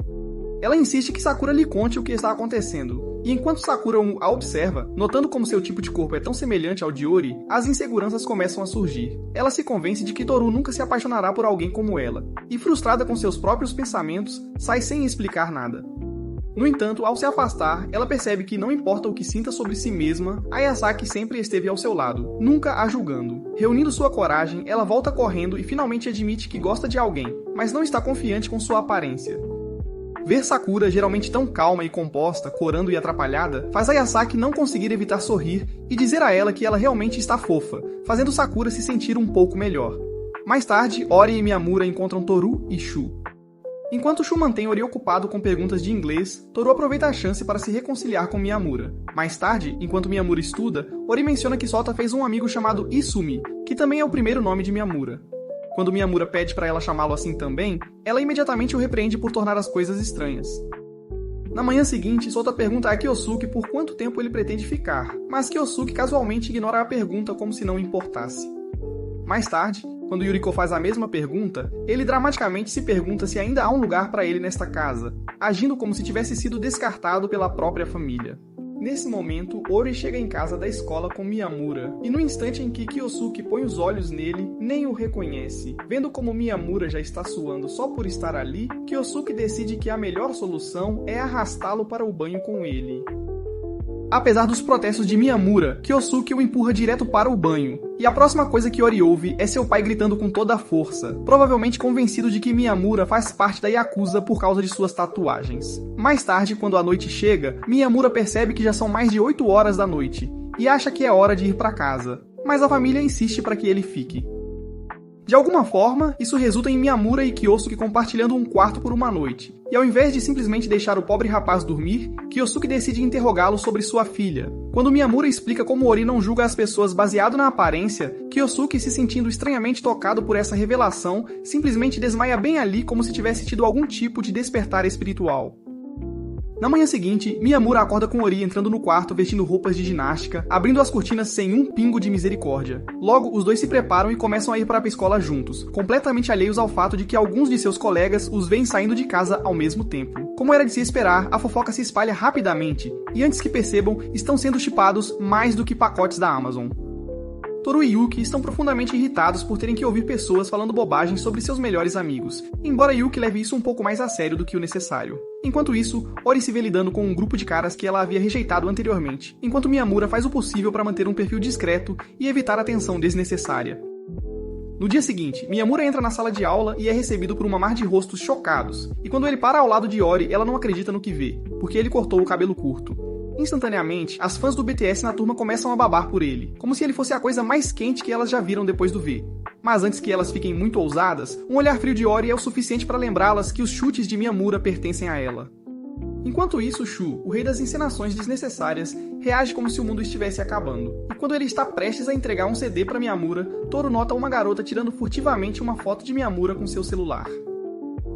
Ela insiste que Sakura lhe conte o que está acontecendo, e enquanto Sakura a observa, notando como seu tipo de corpo é tão semelhante ao de Ori, as inseguranças começam a surgir. Ela se convence de que Toru nunca se apaixonará por alguém como ela, e frustrada com seus próprios pensamentos, sai sem explicar nada. No entanto, ao se afastar, ela percebe que não importa o que sinta sobre si mesma, Ayasaki sempre esteve ao seu lado, nunca a julgando. Reunindo sua coragem, ela volta correndo e finalmente admite que gosta de alguém, mas não está confiante com sua aparência. Ver Sakura, geralmente tão calma e composta, corando e atrapalhada, faz Ayasaki não conseguir evitar sorrir e dizer a ela que ela realmente está fofa, fazendo Sakura se sentir um pouco melhor. Mais tarde, Ori e Miyamura encontram Toru e Shu. Enquanto Shu mantém Ori ocupado com perguntas de inglês, Toru aproveita a chance para se reconciliar com Miyamura. Mais tarde, enquanto Miyamura estuda, Ori menciona que Sota fez um amigo chamado Isumi, que também é o primeiro nome de Miyamura. Quando Miyamura pede para ela chamá-lo assim também, ela imediatamente o repreende por tornar as coisas estranhas. Na manhã seguinte, Sota pergunta a Kyosuke por quanto tempo ele pretende ficar, mas Kyosuke casualmente ignora a pergunta como se não importasse. Mais tarde, quando Yuriko faz a mesma pergunta, ele dramaticamente se pergunta se ainda há um lugar para ele nesta casa, agindo como se tivesse sido descartado pela própria família. Nesse momento, Ori chega em casa da escola com Miyamura, e no instante em que Kyosuke põe os olhos nele, nem o reconhece. Vendo como Miyamura já está suando só por estar ali, Kyosuke decide que a melhor solução é arrastá-lo para o banho com ele. Apesar dos protestos de Miyamura, Kyosuke o empurra direto para o banho. E a próxima coisa que Ori ouve é seu pai gritando com toda a força, provavelmente convencido de que Miyamura faz parte da Yakuza por causa de suas tatuagens. Mais tarde, quando a noite chega, Miyamura percebe que já são mais de 8 horas da noite, e acha que é hora de ir para casa. Mas a família insiste para que ele fique. De alguma forma, isso resulta em Miyamura e Kyosuke compartilhando um quarto por uma noite. E ao invés de simplesmente deixar o pobre rapaz dormir, Kyosuke decide interrogá-lo sobre sua filha. Quando Miyamura explica como Ori não julga as pessoas baseado na aparência, Kyosuke, se sentindo estranhamente tocado por essa revelação, simplesmente desmaia bem ali como se tivesse tido algum tipo de despertar espiritual. Na manhã seguinte, Miyamura acorda com Ori entrando no quarto vestindo roupas de ginástica, abrindo as cortinas sem um pingo de misericórdia. Logo, os dois se preparam e começam a ir para a escola juntos, completamente alheios ao fato de que alguns de seus colegas os veem saindo de casa ao mesmo tempo. Como era de se esperar, a fofoca se espalha rapidamente, e antes que percebam, estão sendo shippados mais do que pacotes da Amazon. Toru e Yuki estão profundamente irritados por terem que ouvir pessoas falando bobagens sobre seus melhores amigos, embora Yuki leve isso um pouco mais a sério do que o necessário. Enquanto isso, Ori se vê lidando com um grupo de caras que ela havia rejeitado anteriormente, enquanto Miyamura faz o possível para manter um perfil discreto e evitar a tensão desnecessária. No dia seguinte, Miyamura entra na sala de aula e é recebido por uma mar de rostos chocados, e quando ele para ao lado de Ori, ela não acredita no que vê, porque ele cortou o cabelo curto. Instantaneamente, as fãs do BTS na turma começam a babar por ele, como se ele fosse a coisa mais quente que elas já viram depois do V. Mas antes que elas fiquem muito ousadas, um olhar frio de Ori é o suficiente para lembrá-las que os chutes de Miyamura pertencem a ela. Enquanto isso, Shu, o rei das encenações desnecessárias, reage como se o mundo estivesse acabando. E quando ele está prestes a entregar um CD para Miyamura, Toru nota uma garota tirando furtivamente uma foto de Miyamura com seu celular.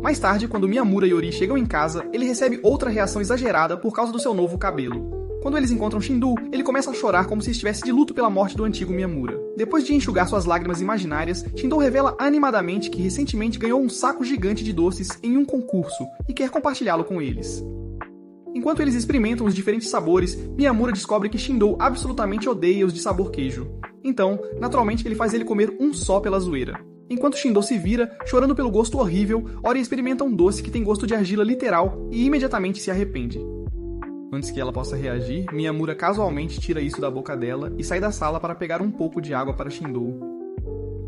Mais tarde, quando Miyamura e Ori chegam em casa, ele recebe outra reação exagerada por causa do seu novo cabelo. Quando eles encontram Shindu, ele começa a chorar como se estivesse de luto pela morte do antigo Miyamura. Depois de enxugar suas lágrimas imaginárias, Shindu revela animadamente que recentemente ganhou um saco gigante de doces em um concurso e quer compartilhá-lo com eles. Enquanto eles experimentam os diferentes sabores, Miyamura descobre que Shindu absolutamente odeia os de sabor queijo. Então, naturalmente, ele faz ele comer um só pela zoeira. Enquanto Shindu se vira, chorando pelo gosto horrível, Ori experimenta um doce que tem gosto de argila literal e imediatamente se arrepende. Antes que ela possa reagir, Miyamura casualmente tira isso da boca dela e sai da sala para pegar um pouco de água para Shindu.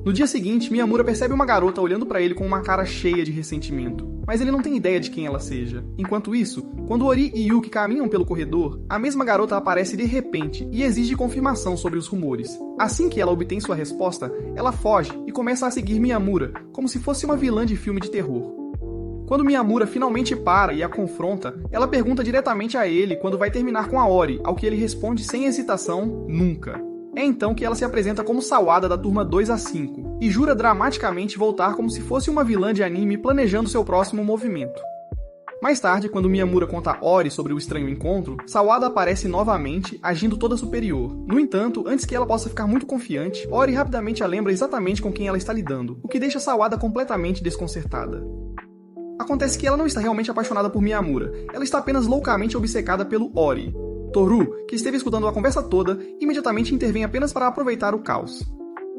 No dia seguinte, Miyamura percebe uma garota olhando para ele com uma cara cheia de ressentimento, mas ele não tem ideia de quem ela seja. Enquanto isso, quando Ori e Yuki caminham pelo corredor, a mesma garota aparece de repente e exige confirmação sobre os rumores. Assim que ela obtém sua resposta, ela foge e começa a seguir Miyamura, como se fosse uma vilã de filme de terror. Quando Miyamura finalmente para e a confronta, ela pergunta diretamente a ele quando vai terminar com a Ori, ao que ele responde sem hesitação, nunca. É então que ela se apresenta como Sawada da turma 2A5, e jura dramaticamente voltar como se fosse uma vilã de anime planejando seu próximo movimento. Mais tarde, quando Miyamura conta a Ori sobre o estranho encontro, Sawada aparece novamente, agindo toda superior. No entanto, antes que ela possa ficar muito confiante, Ori rapidamente a lembra exatamente com quem ela está lidando, o que deixa Sawada completamente desconcertada. Acontece que ela não está realmente apaixonada por Miyamura, ela está apenas loucamente obcecada pelo Ori. Toru, que esteve escutando a conversa toda, imediatamente intervém apenas para aproveitar o caos.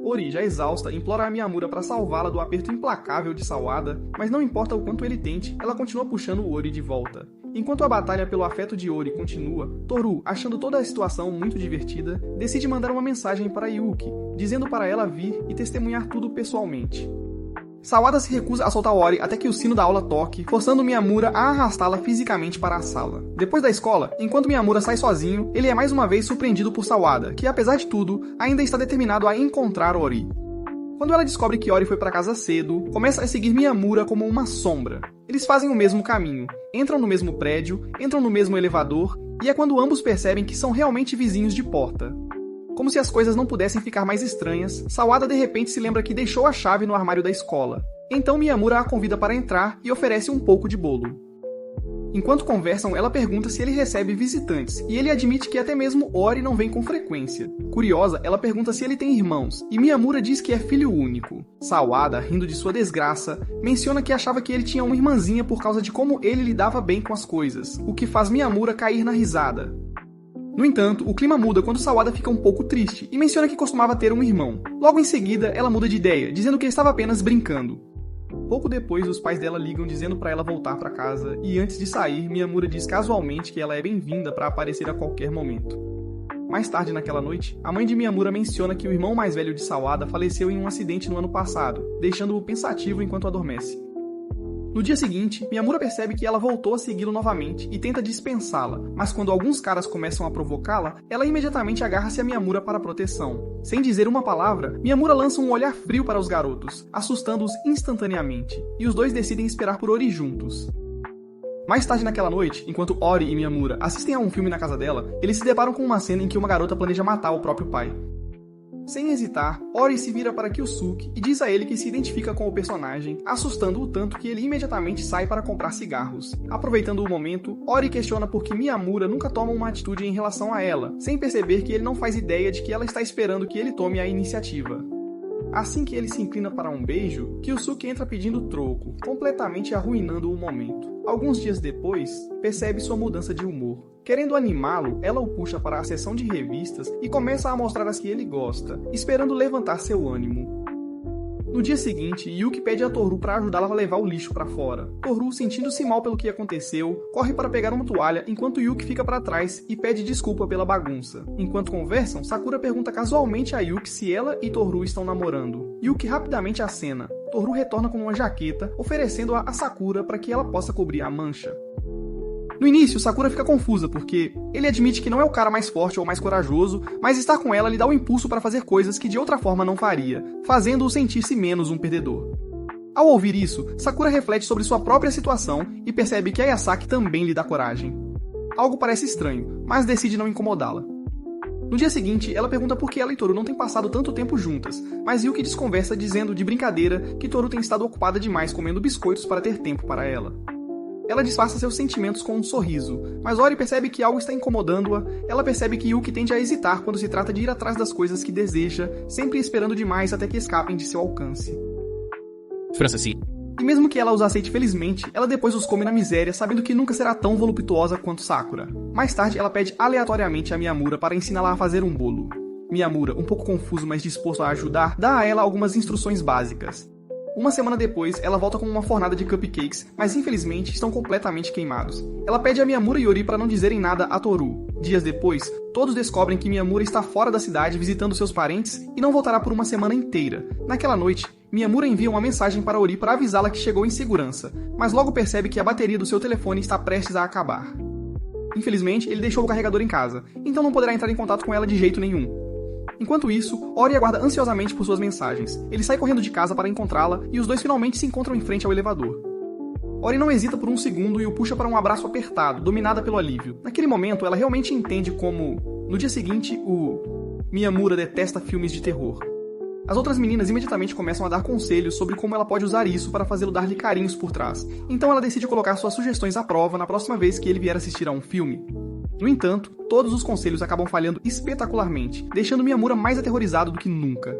Ori, já exausta, implora a Miyamura para salvá-la do aperto implacável de Sawada, mas não importa o quanto ele tente, ela continua puxando o Ori de volta. Enquanto a batalha pelo afeto de Ori continua, Toru, achando toda a situação muito divertida, decide mandar uma mensagem para Yuki, dizendo para ela vir e testemunhar tudo pessoalmente. Sawada se recusa a soltar Ori até que o sino da aula toque, forçando Miyamura a arrastá-la fisicamente para a sala. Depois da escola, enquanto Miyamura sai sozinho, ele é mais uma vez surpreendido por Sawada, que apesar de tudo, ainda está determinado a encontrar Ori. Quando ela descobre que Ori foi para casa cedo, começa a seguir Miyamura como uma sombra. Eles fazem o mesmo caminho, entram no mesmo prédio, entram no mesmo elevador, e é quando ambos percebem que são realmente vizinhos de porta. Como se as coisas não pudessem ficar mais estranhas, Sawada de repente se lembra que deixou a chave no armário da escola. Então Miyamura a convida para entrar e oferece um pouco de bolo. Enquanto conversam, ela pergunta se ele recebe visitantes, e ele admite que até mesmo Ori não vem com frequência. Curiosa, ela pergunta se ele tem irmãos, e Miyamura diz que é filho único. Sawada, rindo de sua desgraça, menciona que achava que ele tinha uma irmãzinha por causa de como ele lidava bem com as coisas, o que faz Miyamura cair na risada. No entanto, o clima muda quando Sawada fica um pouco triste e menciona que costumava ter um irmão. Logo em seguida, ela muda de ideia, dizendo que ele estava apenas brincando. Pouco depois, os pais dela ligam dizendo pra ela voltar pra casa, e antes de sair, Miyamura diz casualmente que ela é bem-vinda pra aparecer a qualquer momento. Mais tarde naquela noite, a mãe de Miyamura menciona que o irmão mais velho de Sawada faleceu em um acidente no ano passado, deixando-o pensativo enquanto adormece. No dia seguinte, Miyamura percebe que ela voltou a segui-lo novamente e tenta dispensá-la, mas quando alguns caras começam a provocá-la, ela imediatamente agarra-se a Miyamura para proteção. Sem dizer uma palavra, Miyamura lança um olhar frio para os garotos, assustando-os instantaneamente, e os dois decidem esperar por Ori juntos. Mais tarde naquela noite, enquanto Ori e Miyamura assistem a um filme na casa dela, eles se deparam com uma cena em que uma garota planeja matar o próprio pai. Sem hesitar, Ori se vira para Kyosuke e diz a ele que se identifica com o personagem, assustando-o tanto que ele imediatamente sai para comprar cigarros. Aproveitando o momento, Ori questiona por que Miyamura nunca toma uma atitude em relação a ela, sem perceber que ele não faz ideia de que ela está esperando que ele tome a iniciativa. Assim que ele se inclina para um beijo, Kyosuke entra pedindo troco, completamente arruinando o momento. Alguns dias depois, percebe sua mudança de humor. Querendo animá-lo, ela o puxa para a seção de revistas e começa a mostrar as que ele gosta, esperando levantar seu ânimo. No dia seguinte, Yuki pede a Toru para ajudá-la a levar o lixo para fora. Toru, sentindo-se mal pelo que aconteceu, corre para pegar uma toalha enquanto Yuki fica para trás e pede desculpa pela bagunça. Enquanto conversam, Sakura pergunta casualmente a Yuki se ela e Toru estão namorando. Yuki rapidamente acena. Toru retorna com uma jaqueta, oferecendo-a a Sakura para que ela possa cobrir a mancha. No início, Sakura fica confusa porque ele admite que não é o cara mais forte ou mais corajoso, mas estar com ela lhe dá o impulso para fazer coisas que de outra forma não faria, fazendo-o sentir-se menos um perdedor. Ao ouvir isso, Sakura reflete sobre sua própria situação e percebe que Ayasaki também lhe dá coragem. Algo parece estranho, mas decide não incomodá-la. No dia seguinte, ela pergunta por que ela e Toru não têm passado tanto tempo juntas, mas Yuki desconversa dizendo de brincadeira que Toru tem estado ocupada demais comendo biscoitos para ter tempo para ela. Ela disfarça seus sentimentos com um sorriso, mas Ori percebe que algo está incomodando-a. Ela percebe que Yuki tende a hesitar quando se trata de ir atrás das coisas que deseja, sempre esperando demais até que escapem de seu alcance. E mesmo que ela os aceite felizmente, ela depois os come na miséria, sabendo que nunca será tão voluptuosa quanto Sakura. Mais tarde, ela pede aleatoriamente a Miyamura para ensiná-la a fazer um bolo. Miyamura, um pouco confuso mas disposto a ajudar, dá a ela algumas instruções básicas. Uma semana depois, ela volta com uma fornada de cupcakes, mas infelizmente estão completamente queimados. Ela pede a Miyamura e Ori para não dizerem nada a Toru. Dias depois, todos descobrem que Miyamura está fora da cidade visitando seus parentes e não voltará por uma semana inteira. Naquela noite, Miyamura envia uma mensagem para Ori para avisá-la que chegou em segurança, mas logo percebe que a bateria do seu telefone está prestes a acabar. Infelizmente, ele deixou o carregador em casa, então não poderá entrar em contato com ela de jeito nenhum. Enquanto isso, Ori aguarda ansiosamente por suas mensagens. Ele sai correndo de casa para encontrá-la e os dois finalmente se encontram em frente ao elevador. Ori não hesita por um segundo e o puxa para um abraço apertado, dominada pelo alívio. Naquele momento, ela realmente entende como, no dia seguinte, o Miyamura detesta filmes de terror. As outras meninas imediatamente começam a dar conselhos sobre como ela pode usar isso para fazê-lo dar-lhe carinhos por trás. Então ela decide colocar suas sugestões à prova na próxima vez que ele vier assistir a um filme. No entanto, todos os conselhos acabam falhando espetacularmente, deixando Miyamura mais aterrorizado do que nunca.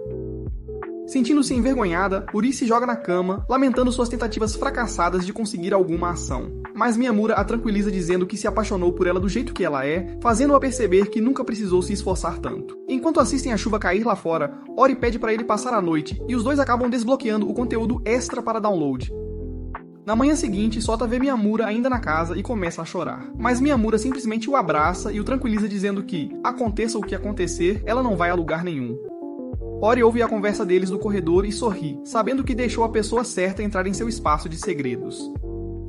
Sentindo-se envergonhada, Uri se joga na cama, lamentando suas tentativas fracassadas de conseguir alguma ação. Mas Miyamura a tranquiliza dizendo que se apaixonou por ela do jeito que ela é, fazendo-a perceber que nunca precisou se esforçar tanto. Enquanto assistem a chuva cair lá fora, Ori pede para ele passar a noite, e os dois acabam desbloqueando o conteúdo extra para download. Na manhã seguinte, Sota vê Miyamura ainda na casa e começa a chorar. Mas Miyamura simplesmente o abraça e o tranquiliza dizendo que, aconteça o que acontecer, ela não vai a lugar nenhum. Ori ouve a conversa deles do corredor e sorri, sabendo que deixou a pessoa certa entrar em seu espaço de segredos.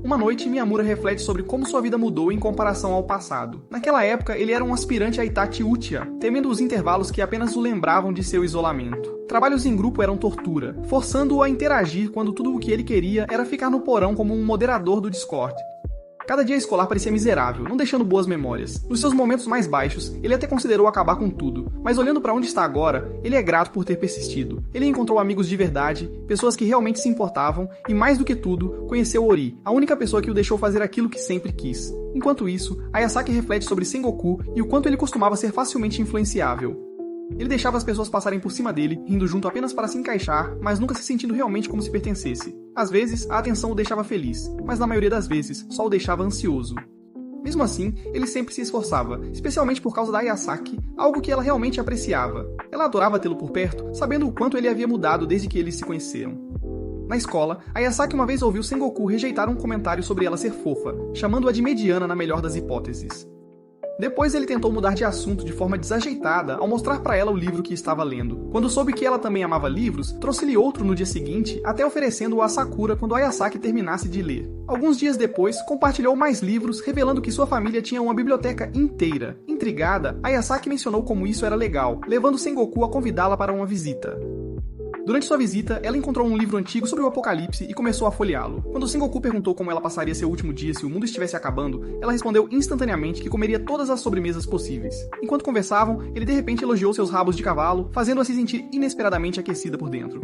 Uma noite, Miyamura reflete sobre como sua vida mudou em comparação ao passado. Naquela época, ele era um aspirante a Itachi Uchiha, temendo os intervalos que apenas o lembravam de seu isolamento. Trabalhos em grupo eram tortura, forçando-o a interagir quando tudo o que ele queria era ficar no porão como um moderador do Discord. Cada dia escolar parecia miserável, não deixando boas memórias. Nos seus momentos mais baixos, ele até considerou acabar com tudo, mas olhando para onde está agora, ele é grato por ter persistido. Ele encontrou amigos de verdade, pessoas que realmente se importavam e, mais do que tudo, conheceu Ori, a única pessoa que o deixou fazer aquilo que sempre quis. Enquanto isso, Ayasaki reflete sobre Sengoku e o quanto ele costumava ser facilmente influenciável. Ele deixava as pessoas passarem por cima dele, rindo junto apenas para se encaixar, mas nunca se sentindo realmente como se pertencesse. Às vezes, a atenção o deixava feliz, mas na maioria das vezes, só o deixava ansioso. Mesmo assim, ele sempre se esforçava, especialmente por causa da Ayasaki, algo que ela realmente apreciava. Ela adorava tê-lo por perto, sabendo o quanto ele havia mudado desde que eles se conheceram. Na escola, Ayasaki uma vez ouviu Sengoku rejeitar um comentário sobre ela ser fofa, chamando-a de mediana na melhor das hipóteses. Depois ele tentou mudar de assunto de forma desajeitada ao mostrar para ela o livro que estava lendo. Quando soube que ela também amava livros, trouxe-lhe outro no dia seguinte, até oferecendo-o a Sakura quando Ayasaki terminasse de ler. Alguns dias depois, compartilhou mais livros, revelando que sua família tinha uma biblioteca inteira. Intrigada, Ayasaki mencionou como isso era legal, levando Sengoku a convidá-la para uma visita. Durante sua visita, ela encontrou um livro antigo sobre o apocalipse e começou a folheá-lo. Quando Sengoku perguntou como ela passaria seu último dia se o mundo estivesse acabando, ela respondeu instantaneamente que comeria todas as sobremesas possíveis. Enquanto conversavam, ele de repente elogiou seus rabos de cavalo, fazendo-a se sentir inesperadamente aquecida por dentro.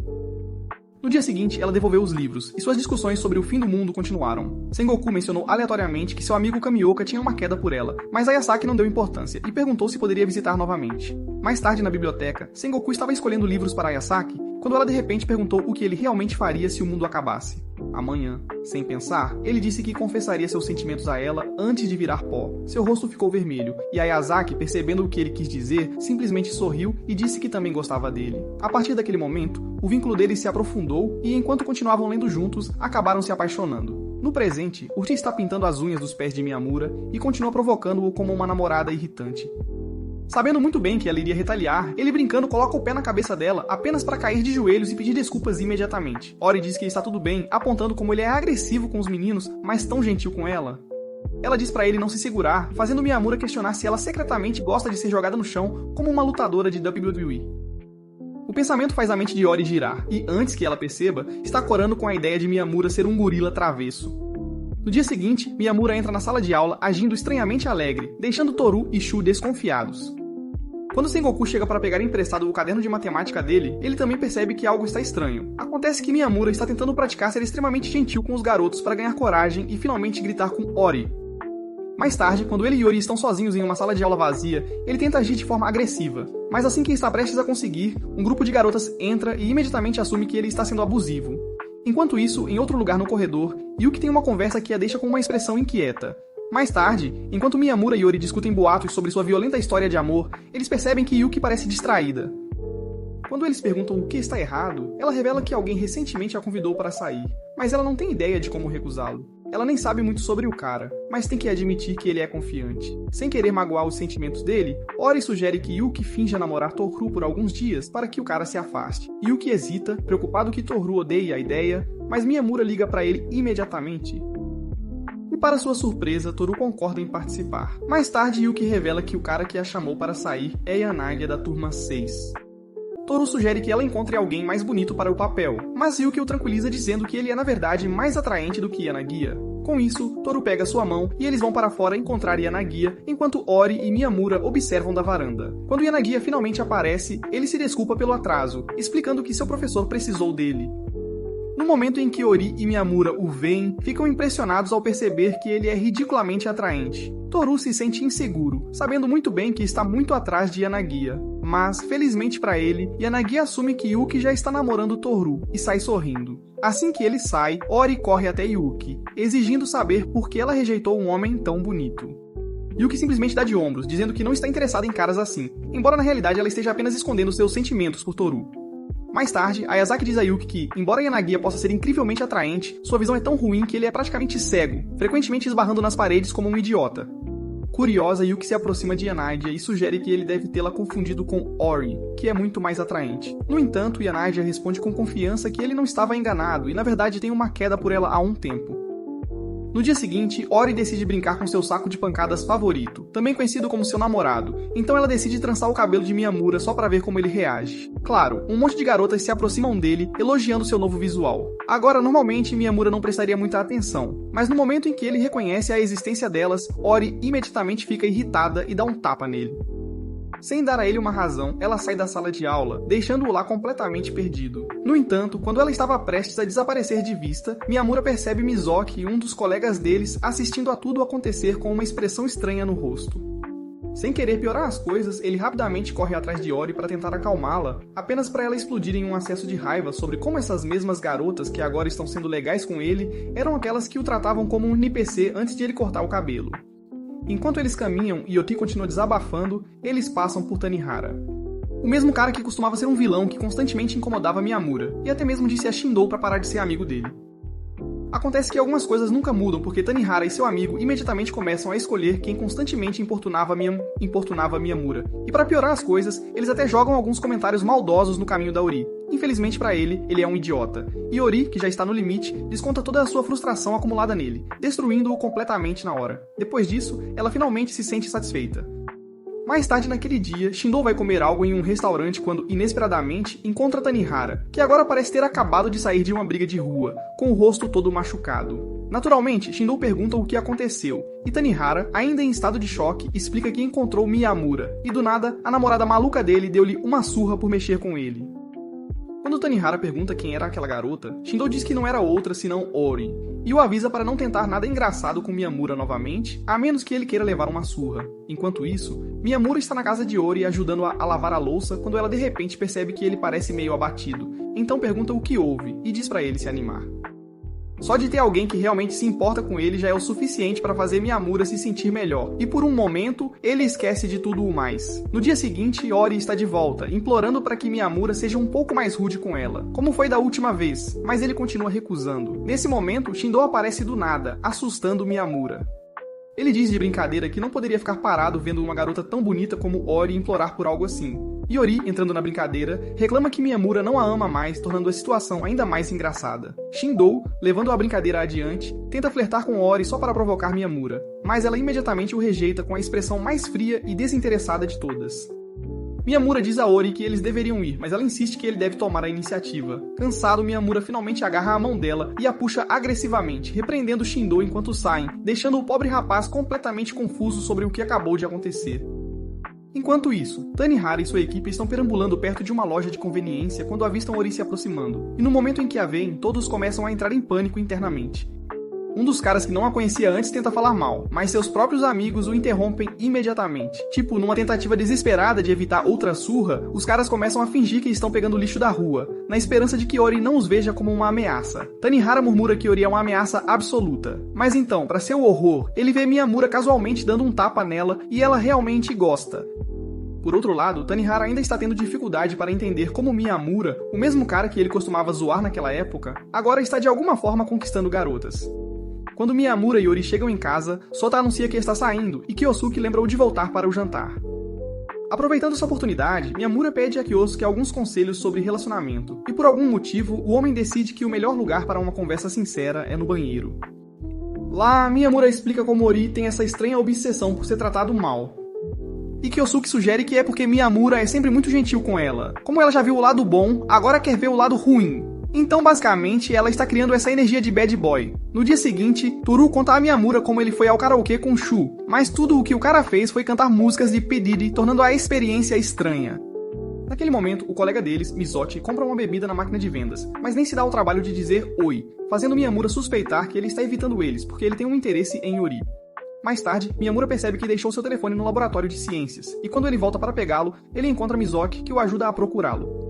No dia seguinte, ela devolveu os livros, e suas discussões sobre o fim do mundo continuaram. Sengoku mencionou aleatoriamente que seu amigo Kamioka tinha uma queda por ela, mas Ayasaki não deu importância e perguntou se poderia visitar novamente. Mais tarde na biblioteca, Sengoku estava escolhendo livros para Ayasaki, quando ela de repente perguntou o que ele realmente faria se o mundo acabasse. Amanhã, sem pensar, ele disse que confessaria seus sentimentos a ela antes de virar pó. Seu rosto ficou vermelho, e Ayasaki, percebendo o que ele quis dizer, simplesmente sorriu e disse que também gostava dele. A partir daquele momento, o vínculo deles se aprofundou e, enquanto continuavam lendo juntos, acabaram se apaixonando. No presente, Urchi está pintando as unhas dos pés de Miyamura e continua provocando-o como uma namorada irritante. Sabendo muito bem que ela iria retaliar, ele brincando coloca o pé na cabeça dela apenas para cair de joelhos e pedir desculpas imediatamente. Ori diz que está tudo bem, apontando como ele é agressivo com os meninos, mas tão gentil com ela. Ela diz para ele não se segurar, fazendo Miyamura questionar se ela secretamente gosta de ser jogada no chão como uma lutadora de WWE. O pensamento faz a mente de Ori girar, e antes que ela perceba, está corando com a ideia de Miyamura ser um gorila travesso. No dia seguinte, Miyamura entra na sala de aula agindo estranhamente alegre, deixando Toru e Shu desconfiados. Quando Sengoku chega para pegar emprestado o caderno de matemática dele, ele também percebe que algo está estranho. Acontece que Miyamura está tentando praticar ser extremamente gentil com os garotos para ganhar coragem e finalmente gritar com Ori. Mais tarde, quando ele e Yori estão sozinhos em uma sala de aula vazia, ele tenta agir de forma agressiva, mas assim que está prestes a conseguir, um grupo de garotas entra e imediatamente assume que ele está sendo abusivo. Enquanto isso, em outro lugar no corredor, Yuki tem uma conversa que a deixa com uma expressão inquieta. Mais tarde, enquanto Miyamura e Yori discutem boatos sobre sua violenta história de amor, eles percebem que Yuki parece distraída. Quando eles perguntam o que está errado, ela revela que alguém recentemente a convidou para sair, mas ela não tem ideia de como recusá-lo. Ela nem sabe muito sobre o cara, mas tem que admitir que ele é confiante. Sem querer magoar os sentimentos dele, Ori sugere que Yuki finja namorar Toru por alguns dias para que o cara se afaste. Yuki hesita, preocupado que Toru odeia a ideia, mas Miyamura liga para ele imediatamente. E para sua surpresa, Toru concorda em participar. Mais tarde, Yuki revela que o cara que a chamou para sair é Yanagi da turma 6. Toru sugere que ela encontre alguém mais bonito para o papel, mas Yuki o tranquiliza dizendo que ele é na verdade mais atraente do que Yanagia. Com isso, Toru pega sua mão e eles vão para fora encontrar Yanagia, enquanto Ori e Miyamura observam da varanda. Quando Yanagia finalmente aparece, ele se desculpa pelo atraso, explicando que seu professor precisou dele. No momento em que Ori e Miyamura o veem, ficam impressionados ao perceber que ele é ridiculamente atraente. Toru se sente inseguro, sabendo muito bem que está muito atrás de Yanagia. Mas, felizmente para ele, Yanagi assume que Yuki já está namorando Toru e sai sorrindo. Assim que ele sai, Ori corre até Yuki, exigindo saber por que ela rejeitou um homem tão bonito. Yuki simplesmente dá de ombros, dizendo que não está interessada em caras assim, embora na realidade ela esteja apenas escondendo seus sentimentos por Toru. Mais tarde, Ayasaki diz a Yuki que, embora Yanagia possa ser incrivelmente atraente, sua visão é tão ruim que ele é praticamente cego, frequentemente esbarrando nas paredes como um idiota. Curiosa, Yuki se aproxima de Yanagia e sugere que ele deve tê-la confundido com Ori, que é muito mais atraente. No entanto, Yanagia responde com confiança que ele não estava enganado e na verdade tem uma queda por ela há um tempo. No dia seguinte, Ori decide brincar com seu saco de pancadas favorito, também conhecido como seu namorado, então ela decide trançar o cabelo de Miyamura só pra ver como ele reage. Claro, um monte de garotas se aproximam dele, elogiando seu novo visual. Agora, normalmente, Miyamura não prestaria muita atenção, mas no momento em que ele reconhece a existência delas, Ori imediatamente fica irritada e dá um tapa nele. Sem dar a ele uma razão, ela sai da sala de aula, deixando-o lá completamente perdido. No entanto, quando ela estava prestes a desaparecer de vista, Miyamura percebe Mizoki e um dos colegas deles assistindo a tudo acontecer com uma expressão estranha no rosto. Sem querer piorar as coisas, ele rapidamente corre atrás de Ori para tentar acalmá-la, apenas para ela explodir em um acesso de raiva sobre como essas mesmas garotas que agora estão sendo legais com ele eram aquelas que o tratavam como um NPC antes de ele cortar o cabelo. Enquanto eles caminham e Yoti continua desabafando, eles passam por Tanihara. O mesmo cara que costumava ser um vilão que constantemente incomodava Miyamura, e até mesmo disse a Shindou para parar de ser amigo dele. Acontece que algumas coisas nunca mudam porque Tanihara e seu amigo imediatamente começam a escolher quem constantemente importunava Miyamura. E para piorar as coisas, eles até jogam alguns comentários maldosos no caminho da Ori. Infelizmente para ele é um idiota. E Ori, que já está no limite, desconta toda a sua frustração acumulada nele, destruindo-o completamente na hora. Depois disso, ela finalmente se sente satisfeita. Mais tarde naquele dia, Shindou vai comer algo em um restaurante quando, inesperadamente, encontra Tanihara, que agora parece ter acabado de sair de uma briga de rua, com o rosto todo machucado. Naturalmente, Shindou pergunta o que aconteceu, e Tanihara, ainda em estado de choque, explica que encontrou Miyamura, e do nada, a namorada maluca dele deu-lhe uma surra por mexer com ele. Quando Tanihara pergunta quem era aquela garota, Shindou diz que não era outra senão Ori, e o avisa para não tentar nada engraçado com Miyamura novamente, a menos que ele queira levar uma surra. Enquanto isso, Miyamura está na casa de Ori ajudando-a a lavar a louça quando ela de repente percebe que ele parece meio abatido, então pergunta o que houve e diz para ele se animar. Só de ter alguém que realmente se importa com ele já é o suficiente para fazer Miyamura se sentir melhor, e por um momento, ele esquece de tudo o mais. No dia seguinte, Ori está de volta, implorando para que Miyamura seja um pouco mais rude com ela, como foi da última vez, mas ele continua recusando. Nesse momento, Shindou aparece do nada, assustando Miyamura. Ele diz de brincadeira que não poderia ficar parado vendo uma garota tão bonita como Ori implorar por algo assim. E Ori, entrando na brincadeira, reclama que Miyamura não a ama mais, tornando a situação ainda mais engraçada. Shindou, levando a brincadeira adiante, tenta flertar com Ori só para provocar Miyamura, mas ela imediatamente o rejeita com a expressão mais fria e desinteressada de todas. Miyamura diz a Ori que eles deveriam ir, mas ela insiste que ele deve tomar a iniciativa. Cansado, Miyamura finalmente agarra a mão dela e a puxa agressivamente, repreendendo Shindou enquanto saem, deixando o pobre rapaz completamente confuso sobre o que acabou de acontecer. Enquanto isso, Tanihara e sua equipe estão perambulando perto de uma loja de conveniência quando avistam Ori se aproximando, e no momento em que a veem, todos começam a entrar em pânico internamente. Um dos caras que não a conhecia antes tenta falar mal, mas seus próprios amigos o interrompem imediatamente. Tipo, numa tentativa desesperada de evitar outra surra, os caras começam a fingir que estão pegando lixo da rua, na esperança de que Ori não os veja como uma ameaça. Tanihara murmura que Ori é uma ameaça absoluta. Mas então, para seu horror, ele vê Miyamura casualmente dando um tapa nela e ela realmente gosta. Por outro lado, Tanihara ainda está tendo dificuldade para entender como Miyamura, o mesmo cara que ele costumava zoar naquela época, agora está de alguma forma conquistando garotas. Quando Miyamura e Ori chegam em casa, Sota anuncia que está saindo e Kyosuke lembrou de voltar para o jantar. Aproveitando essa oportunidade, Miyamura pede a Kyosuke alguns conselhos sobre relacionamento, e por algum motivo, o homem decide que o melhor lugar para uma conversa sincera é no banheiro. Lá, Miyamura explica como Ori tem essa estranha obsessão por ser tratado mal. E Kyosuke sugere que é porque Miyamura é sempre muito gentil com ela. Como ela já viu o lado bom, agora quer ver o lado ruim. Então, basicamente, ela está criando essa energia de bad boy. No dia seguinte, Toru conta a Miyamura como ele foi ao karaokê com Shu, mas tudo o que o cara fez foi cantar músicas de P. Diddy, tornando a experiência estranha. Naquele momento, o colega deles, Mizochi, compra uma bebida na máquina de vendas, mas nem se dá o trabalho de dizer oi, fazendo Miyamura suspeitar que ele está evitando eles, porque ele tem um interesse em Ori. Mais tarde, Miyamura percebe que deixou seu telefone no laboratório de ciências, e quando ele volta para pegá-lo, ele encontra Mizoki, que o ajuda a procurá-lo.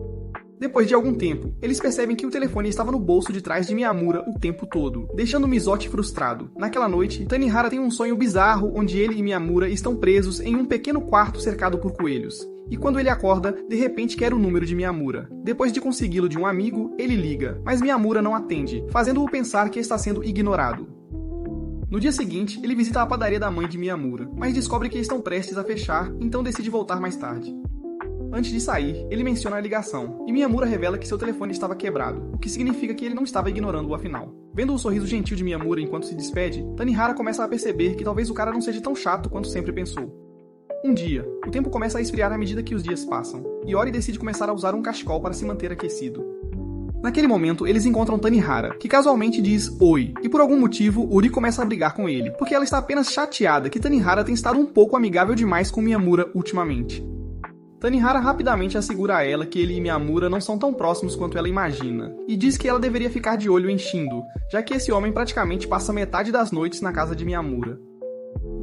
Depois de algum tempo, eles percebem que o telefone estava no bolso de trás de Miyamura o tempo todo, deixando Mizoki frustrado. Naquela noite, Tanihara tem um sonho bizarro onde ele e Miyamura estão presos em um pequeno quarto cercado por coelhos. E quando ele acorda, de repente quer o número de Miyamura. Depois de consegui-lo de um amigo, ele liga, mas Miyamura não atende, fazendo-o pensar que está sendo ignorado. No dia seguinte, ele visita a padaria da mãe de Miyamura, mas descobre que estão prestes a fechar, então decide voltar mais tarde. Antes de sair, ele menciona a ligação, e Miyamura revela que seu telefone estava quebrado, o que significa que ele não estava ignorando-o afinal. Vendo o sorriso gentil de Miyamura enquanto se despede, Tanihara começa a perceber que talvez o cara não seja tão chato quanto sempre pensou. Um dia, o tempo começa a esfriar à medida que os dias passam, e Ori decide começar a usar um cachecol para se manter aquecido. Naquele momento, eles encontram Tanihara, que casualmente diz oi, e por algum motivo, Ori começa a brigar com ele, porque ela está apenas chateada que Tanihara tem estado um pouco amigável demais com Miyamura ultimamente. Tanihara rapidamente assegura a ela que ele e Miyamura não são tão próximos quanto ela imagina, e diz que ela deveria ficar de olho em Shindo, já que esse homem praticamente passa metade das noites na casa de Miyamura.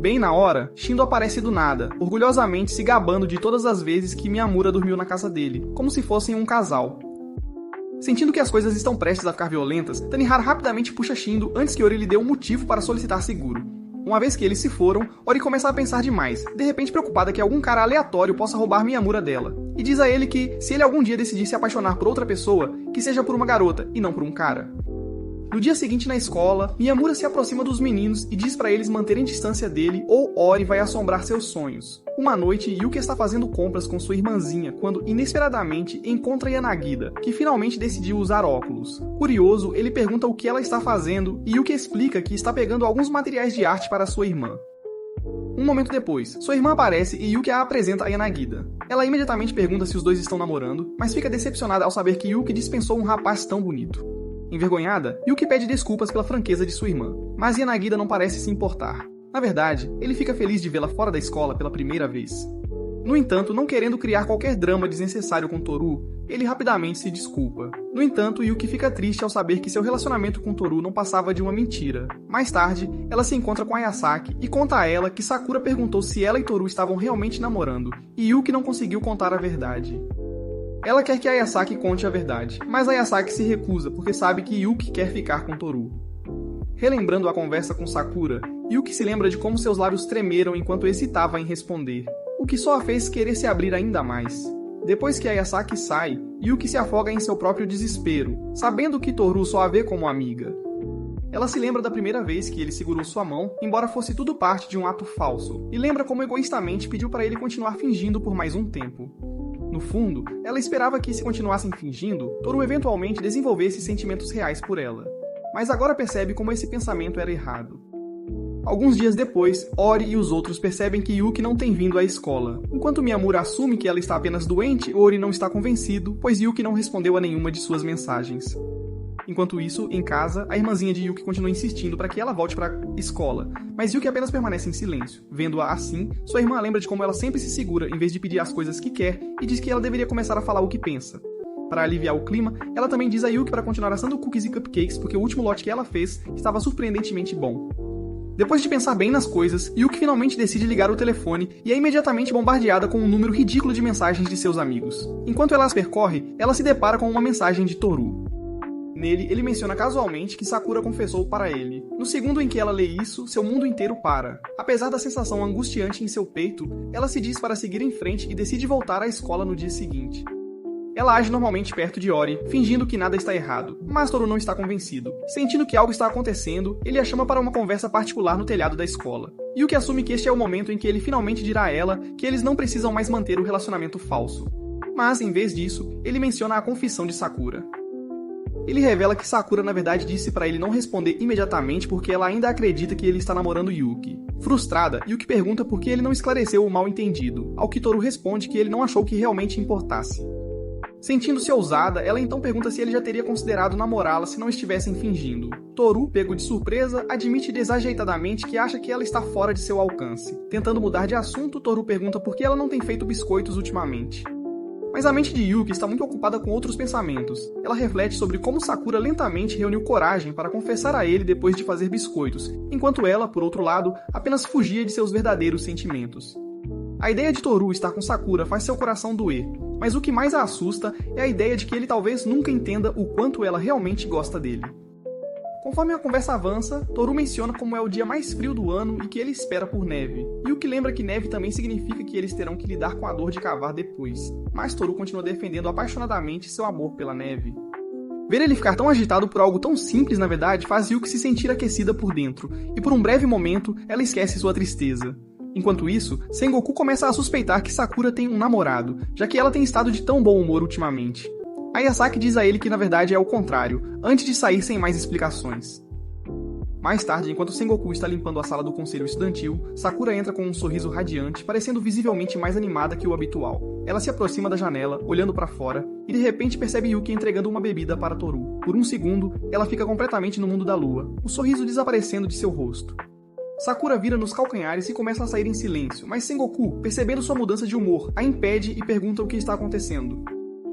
Bem na hora, Shindo aparece do nada, orgulhosamente se gabando de todas as vezes que Miyamura dormiu na casa dele, como se fossem um casal. Sentindo que as coisas estão prestes a ficar violentas, Tanihara rapidamente puxa Shindo antes que Ori lhe dê um motivo para solicitar seguro. Uma vez que eles se foram, Ori começa a pensar demais, de repente preocupada que algum cara aleatório possa roubar Miyamura dela. e diz a ele que, se ele algum dia decidir se apaixonar por outra pessoa, que seja por uma garota e não por um cara. No dia seguinte na escola, Miyamura se aproxima dos meninos e diz para eles manterem distância dele ou Ori vai assombrar seus sonhos. Uma noite, Yuki está fazendo compras com sua irmãzinha quando, inesperadamente, encontra Yanagida, que finalmente decidiu usar óculos. Curioso, ele pergunta o que ela está fazendo e Yuki explica que está pegando alguns materiais de arte para sua irmã. Um momento depois, sua irmã aparece e Yuki a apresenta a Yanagida. Ela imediatamente pergunta se os dois estão namorando, mas fica decepcionada ao saber que Yuki dispensou um rapaz tão bonito. Envergonhada, Yuki pede desculpas pela franqueza de sua irmã, mas Yanagida não parece se importar. Na verdade, ele fica feliz de vê-la fora da escola pela primeira vez. No entanto, não querendo criar qualquer drama desnecessário com Toru, ele rapidamente se desculpa. No entanto, Yuki fica triste ao saber que seu relacionamento com Toru não passava de uma mentira. Mais tarde, ela se encontra com Ayasaki e conta a ela que Sakura perguntou se ela e Toru estavam realmente namorando, e Yuki não conseguiu contar a verdade. Ela quer que Ayasaki conte a verdade, mas Ayasaki se recusa porque sabe que Yuki quer ficar com Toru. Relembrando a conversa com Sakura, Yuki se lembra de como seus lábios tremeram enquanto hesitava em responder, o que só a fez querer se abrir ainda mais. Depois que Ayasaki sai, Yuki se afoga em seu próprio desespero, sabendo que Toru só a vê como amiga. Ela se lembra da primeira vez que ele segurou sua mão, embora fosse tudo parte de um ato falso, e lembra como egoístamente pediu para ele continuar fingindo por mais um tempo. No fundo, ela esperava que, se continuassem fingindo, Toru eventualmente desenvolvesse sentimentos reais por ela. Mas agora percebe como esse pensamento era errado. Alguns dias depois, Ori e os outros percebem que Yuki não tem vindo à escola. Enquanto Miyamura assume que ela está apenas doente, Ori não está convencido, pois Yuki não respondeu a nenhuma de suas mensagens. Enquanto isso, em casa, a irmãzinha de Yuki continua insistindo para que ela volte para a escola, mas Yuki apenas permanece em silêncio. Vendo-a assim, sua irmã lembra de como ela sempre se segura em vez de pedir as coisas que quer e diz que ela deveria começar a falar o que pensa. Para aliviar o clima, ela também diz a Yuki para continuar assando cookies e cupcakes porque o último lote que ela fez estava surpreendentemente bom. Depois de pensar bem nas coisas, Yuki finalmente decide ligar o telefone e é imediatamente bombardeada com um número ridículo de mensagens de seus amigos. Enquanto ela as percorre, ela se depara com uma mensagem de Toru. Nele, ele menciona casualmente que Sakura confessou para ele. No segundo em que ela lê isso, seu mundo inteiro para. Apesar da sensação angustiante em seu peito, ela se diz para seguir em frente e decide voltar à escola no dia seguinte. Ela age normalmente perto de Ori, fingindo que nada está errado, mas Toru não está convencido. Sentindo que algo está acontecendo, ele a chama para uma conversa particular no telhado da escola. Yuki assume que este é o momento em que ele finalmente dirá a ela que eles não precisam mais manter o relacionamento falso. Mas, em vez disso, ele menciona a confissão de Sakura. Ele revela que Sakura na verdade disse para ele não responder imediatamente porque ela ainda acredita que ele está namorando Yuki. Frustrada, Yuki pergunta por que ele não esclareceu o mal-entendido, ao que Toru responde que ele não achou que realmente importasse. Sentindo-se ousada, ela então pergunta se ele já teria considerado namorá-la se não estivessem fingindo. Toru, pego de surpresa, admite desajeitadamente que acha que ela está fora de seu alcance. Tentando mudar de assunto, Toru pergunta por que ela não tem feito biscoitos ultimamente. Mas a mente de Yuki está muito ocupada com outros pensamentos. Ela reflete sobre como Sakura lentamente reuniu coragem para confessar a ele depois de fazer biscoitos, enquanto ela, por outro lado, apenas fugia de seus verdadeiros sentimentos. A ideia de Toru estar com Sakura faz seu coração doer, mas o que mais a assusta é a ideia de que ele talvez nunca entenda o quanto ela realmente gosta dele. Conforme a conversa avança, Toru menciona como é o dia mais frio do ano e que ele espera por neve. Yuki lembra que neve também significa que eles terão que lidar com a dor de cavar depois, mas Toru continua defendendo apaixonadamente seu amor pela neve. Ver ele ficar tão agitado por algo tão simples, na verdade, faz Yuki se sentir aquecida por dentro, e por um breve momento, ela esquece sua tristeza. Enquanto isso, Sengoku começa a suspeitar que Sakura tem um namorado, já que ela tem estado de tão bom humor ultimamente. Ayasaki diz a ele que na verdade é o contrário, antes de sair sem mais explicações. Mais tarde, enquanto Sengoku está limpando a sala do conselho estudantil, Sakura entra com um sorriso radiante, parecendo visivelmente mais animada que o habitual. Ela se aproxima da janela, olhando para fora, e de repente percebe Yuki entregando uma bebida para Toru. Por um segundo, ela fica completamente no mundo da lua, o sorriso desaparecendo de seu rosto. Sakura vira nos calcanhares e começa a sair em silêncio, mas Sengoku, percebendo sua mudança de humor, a impede e pergunta o que está acontecendo.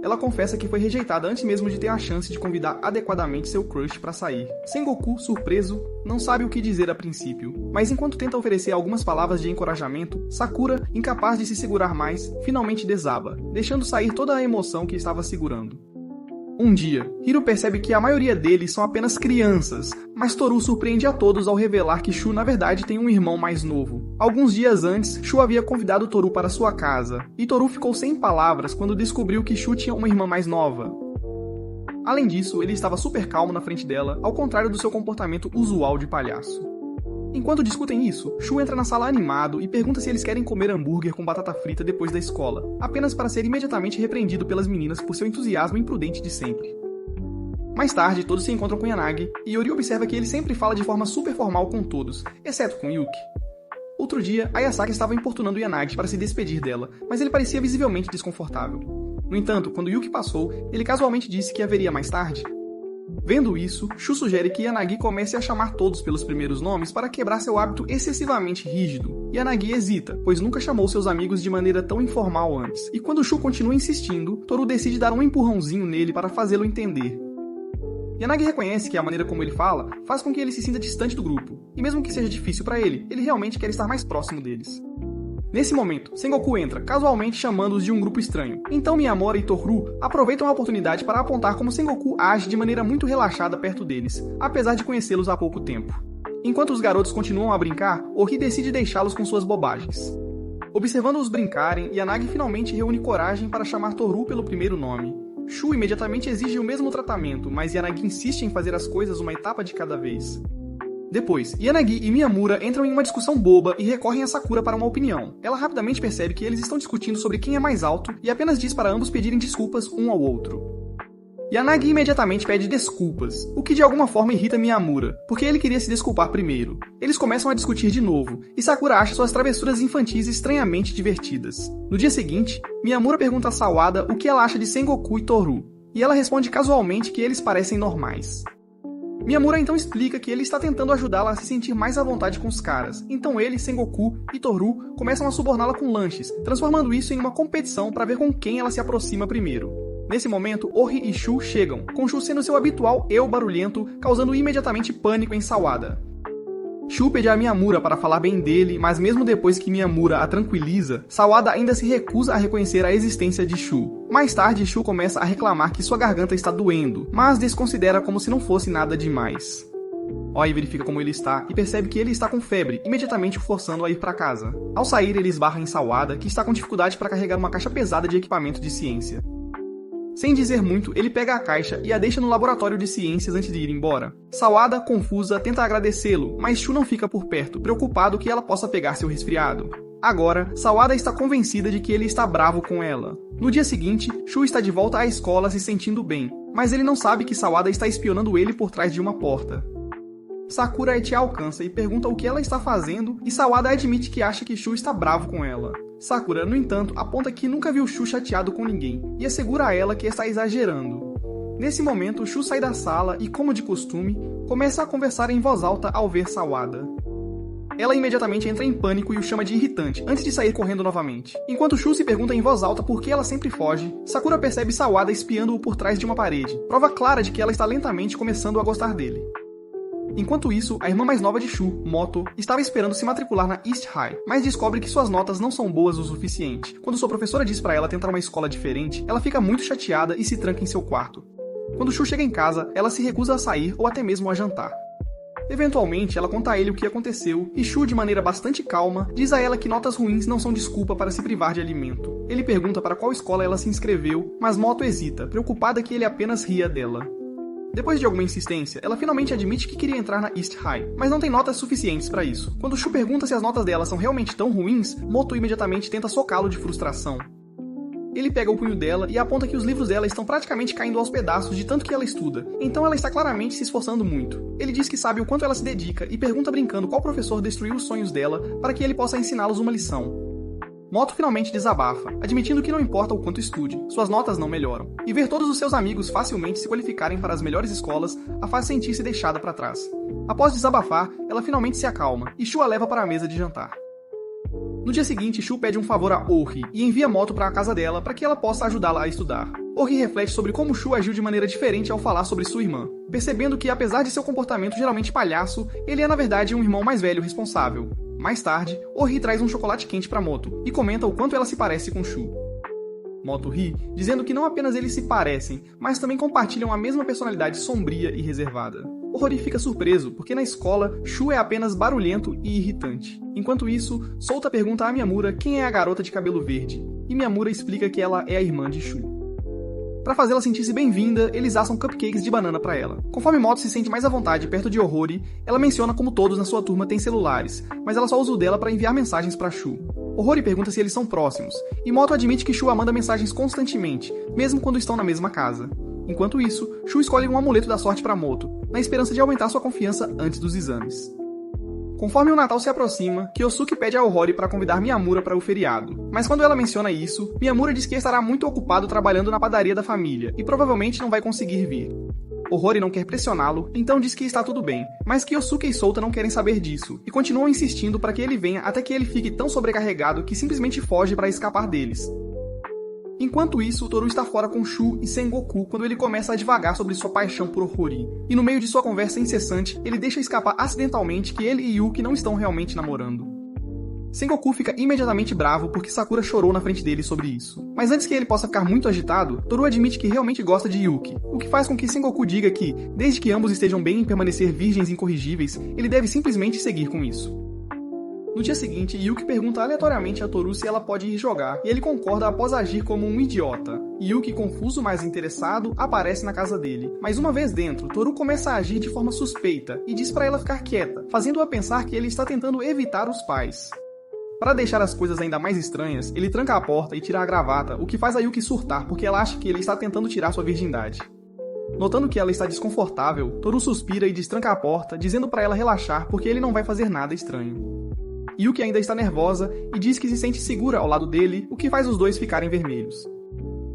Ela confessa que foi rejeitada antes mesmo de ter a chance de convidar adequadamente seu crush para sair. Sengoku, surpreso, não sabe o que dizer a princípio, mas enquanto tenta oferecer algumas palavras de encorajamento, Sakura, incapaz de se segurar mais, finalmente desaba, deixando sair toda a emoção que estava segurando. Um dia, Hiro percebe que a maioria deles são apenas crianças, mas Toru surpreende a todos ao revelar que Shu na verdade tem um irmão mais novo. Alguns dias antes, Shu havia convidado Toru para sua casa, e Toru ficou sem palavras quando descobriu que Shu tinha uma irmã mais nova. Além disso, ele estava super calmo na frente dela, ao contrário do seu comportamento usual de palhaço. Enquanto discutem isso, Shu entra na sala animado e pergunta se eles querem comer hambúrguer com batata frita depois da escola, apenas para ser imediatamente repreendido pelas meninas por seu entusiasmo imprudente de sempre. Mais tarde, todos se encontram com Yanagi, e Yori observa que ele sempre fala de forma super formal com todos, exceto com Yuki. Outro dia, Ayasaka estava importunando Yanagi para se despedir dela, mas ele parecia visivelmente desconfortável. No entanto, quando Yuki passou, ele casualmente disse que haveria mais tarde. Vendo isso, Shu sugere que Yanagi comece a chamar todos pelos primeiros nomes para quebrar seu hábito excessivamente rígido. Yanagi hesita, pois nunca chamou seus amigos de maneira tão informal antes. E quando Shu continua insistindo, Toru decide dar um empurrãozinho nele para fazê-lo entender. Yanagi reconhece que a maneira como ele fala faz com que ele se sinta distante do grupo, e mesmo que seja difícil para ele, ele realmente quer estar mais próximo deles. Nesse momento, Sengoku entra, casualmente chamando-os de um grupo estranho. Então Miyamura e Toru aproveitam a oportunidade para apontar como Sengoku age de maneira muito relaxada perto deles, apesar de conhecê-los há pouco tempo. Enquanto os garotos continuam a brincar, Ori decide deixá-los com suas bobagens. Observando-os brincarem, Yanagi finalmente reúne coragem para chamar Toru pelo primeiro nome. Shu imediatamente exige o mesmo tratamento, mas Yanagi insiste em fazer as coisas uma etapa de cada vez. Depois, Yanagi e Miyamura entram em uma discussão boba e recorrem a Sakura para uma opinião. Ela rapidamente percebe que eles estão discutindo sobre quem é mais alto e apenas diz para ambos pedirem desculpas um ao outro. Yanagi imediatamente pede desculpas, o que de alguma forma irrita Miyamura, porque ele queria se desculpar primeiro. Eles começam a discutir de novo, e Sakura acha suas travessuras infantis estranhamente divertidas. No dia seguinte, Miyamura pergunta a Sawada o que ela acha de Sengoku e Toru, e ela responde casualmente que eles parecem normais. Miyamura então explica que ele está tentando ajudá-la a se sentir mais à vontade com os caras, então ele, Sengoku e Toru começam a suborná-la com lanches, transformando isso em uma competição para ver com quem ela se aproxima primeiro. Nesse momento, Ori e Shu chegam, com Shu sendo seu habitual eu barulhento, causando imediatamente pânico em Sawada. Shu pede a Miyamura para falar bem dele, mas mesmo depois que Miyamura a tranquiliza, Sawada ainda se recusa a reconhecer a existência de Shu. Mais tarde, Shu começa a reclamar que sua garganta está doendo, mas desconsidera como se não fosse nada demais. Oi verifica como ele está e percebe que ele está com febre, imediatamente o forçando a ir para casa. Ao sair, ele esbarra em Sawada, que está com dificuldade para carregar uma caixa pesada de equipamento de ciência. Sem dizer muito, ele pega a caixa e a deixa no laboratório de ciências antes de ir embora. Sawada, confusa, tenta agradecê-lo, mas Shu não fica por perto, preocupado que ela possa pegar seu resfriado. Agora, Sawada está convencida de que ele está bravo com ela. No dia seguinte, Shu está de volta à escola se sentindo bem, mas ele não sabe que Sawada está espionando ele por trás de uma porta. Sakura te alcança e pergunta o que ela está fazendo, e Sawada admite que acha que Shu está bravo com ela. Sakura, no entanto, aponta que nunca viu Shu chateado com ninguém, e assegura a ela que está exagerando. Nesse momento, Shu sai da sala e, como de costume, começa a conversar em voz alta ao ver Sawada. Ela imediatamente entra em pânico e o chama de irritante, antes de sair correndo novamente. Enquanto Shu se pergunta em voz alta por que ela sempre foge, Sakura percebe Sawada espiando-o por trás de uma parede, prova clara de que ela está lentamente começando a gostar dele. Enquanto isso, a irmã mais nova de Shu, Moto, estava esperando se matricular na East High, mas descobre que suas notas não são boas o suficiente. Quando sua professora diz para ela tentar uma escola diferente, ela fica muito chateada e se tranca em seu quarto. Quando Shu chega em casa, ela se recusa a sair ou até mesmo a jantar. Eventualmente, ela conta a ele o que aconteceu, e Shu, de maneira bastante calma, diz a ela que notas ruins não são desculpa para se privar de alimento. Ele pergunta para qual escola ela se inscreveu, mas Moto hesita, preocupada que ele apenas ria dela. Depois de alguma insistência, ela finalmente admite que queria entrar na East High, mas não tem notas suficientes para isso. Quando Shu pergunta se as notas dela são realmente tão ruins, Moto imediatamente tenta socá-lo de frustração. Ele pega o punho dela e aponta que os livros dela estão praticamente caindo aos pedaços de tanto que ela estuda, então ela está claramente se esforçando muito. Ele diz que sabe o quanto ela se dedica e pergunta brincando qual professor destruiu os sonhos dela para que ele possa ensiná-los uma lição. Moto finalmente desabafa, admitindo que não importa o quanto estude, suas notas não melhoram, e ver todos os seus amigos facilmente se qualificarem para as melhores escolas a faz sentir-se deixada para trás. Após desabafar, ela finalmente se acalma, e Shu a leva para a mesa de jantar. No dia seguinte, Shu pede um favor a Ori e envia Moto para a casa dela para que ela possa ajudá-la a estudar. Ori reflete sobre como Shu agiu de maneira diferente ao falar sobre sua irmã, percebendo que, apesar de seu comportamento geralmente palhaço, ele é na verdade um irmão mais velho responsável. Mais tarde, Ori traz um chocolate quente para Moto e comenta o quanto ela se parece com Shu. Moto ri, dizendo que não apenas eles se parecem, mas também compartilham a mesma personalidade sombria e reservada. Rory fica surpreso, porque na escola, Shu é apenas barulhento e irritante. Enquanto isso, Souta pergunta a Miyamura quem é a garota de cabelo verde, e Miyamura explica que ela é a irmã de Shu. Para fazê-la sentir-se bem-vinda, eles assam cupcakes de banana para ela. Conforme Moto se sente mais à vontade perto de Rory, ela menciona como todos na sua turma têm celulares, mas ela só usa o dela para enviar mensagens para Shu. Rory pergunta se eles são próximos, e Moto admite que Shu a manda mensagens constantemente, mesmo quando estão na mesma casa. Enquanto isso, Shu escolhe um amuleto da sorte para Moto, na esperança de aumentar sua confiança antes dos exames. Conforme o Natal se aproxima, Kyosuke pede a Rory para convidar Miyamura para o feriado. Mas quando ela menciona isso, Miyamura diz que estará muito ocupado trabalhando na padaria da família e provavelmente não vai conseguir vir. Rory não quer pressioná-lo, então diz que está tudo bem, mas Kyosuke e Souta não querem saber disso e continuam insistindo para que ele venha até que ele fique tão sobrecarregado que simplesmente foge para escapar deles. Enquanto isso, Toru está fora com Shu e Sengoku quando ele começa a divagar sobre sua paixão por Rory. E no meio de sua conversa incessante, ele deixa escapar acidentalmente que ele e Yuki não estão realmente namorando. Sengoku fica imediatamente bravo porque Sakura chorou na frente dele sobre isso. Mas antes que ele possa ficar muito agitado, Toru admite que realmente gosta de Yuki, o que faz com que Sengoku diga que, desde que ambos estejam bem em permanecer virgens incorrigíveis, ele deve simplesmente seguir com isso. No dia seguinte, Yuki pergunta aleatoriamente a Toru se ela pode ir jogar, e ele concorda após agir como um idiota. Yuki, confuso mas interessado, aparece na casa dele. Mas uma vez dentro, Toru começa a agir de forma suspeita e diz para ela ficar quieta, fazendo-a pensar que ele está tentando evitar os pais. Para deixar as coisas ainda mais estranhas, ele tranca a porta e tira a gravata, o que faz a Yuki surtar porque ela acha que ele está tentando tirar sua virgindade. Notando que ela está desconfortável, Toru suspira e destranca a porta, dizendo para ela relaxar porque ele não vai fazer nada estranho. Yuki ainda está nervosa e diz que se sente segura ao lado dele, o que faz os dois ficarem vermelhos.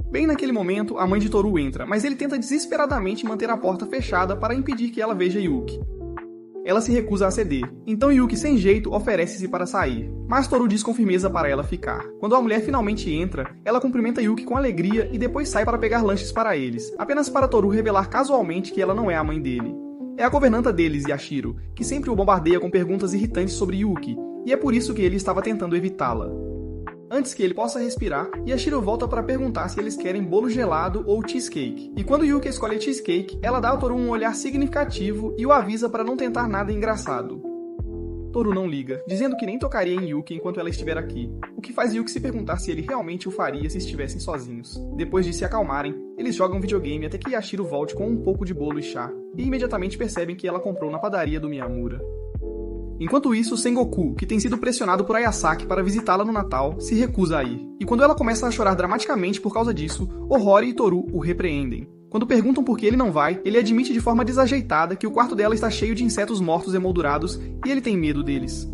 Bem naquele momento, a mãe de Toru entra, mas ele tenta desesperadamente manter a porta fechada para impedir que ela veja Yuki. Ela se recusa a ceder, então Yuki, sem jeito, oferece-se para sair, mas Toru diz com firmeza para ela ficar. Quando a mulher finalmente entra, ela cumprimenta Yuki com alegria e depois sai para pegar lanches para eles, apenas para Toru revelar casualmente que ela não é a mãe dele. É a governanta deles, Yashiro, que sempre o bombardeia com perguntas irritantes sobre Yuki, e é por isso que ele estava tentando evitá-la. Antes que ele possa respirar, Yashiro volta para perguntar se eles querem bolo gelado ou cheesecake. E quando Yuki escolhe cheesecake, ela dá ao Toru um olhar significativo e o avisa para não tentar nada engraçado. Toru não liga, dizendo que nem tocaria em Yuki enquanto ela estiver aqui, o que faz Yuki se perguntar se ele realmente o faria se estivessem sozinhos. Depois de se acalmarem, eles jogam videogame até que Yashiro volte com um pouco de bolo e chá, e imediatamente percebem que ela comprou na padaria do Miyamura. Enquanto isso, Sengoku, que tem sido pressionado por Ayasaki para visitá-la no Natal, se recusa a ir. E quando ela começa a chorar dramaticamente por causa disso, Rory e Toru o repreendem. Quando perguntam por que ele não vai, ele admite de forma desajeitada que o quarto dela está cheio de insetos mortos emoldurados e ele tem medo deles.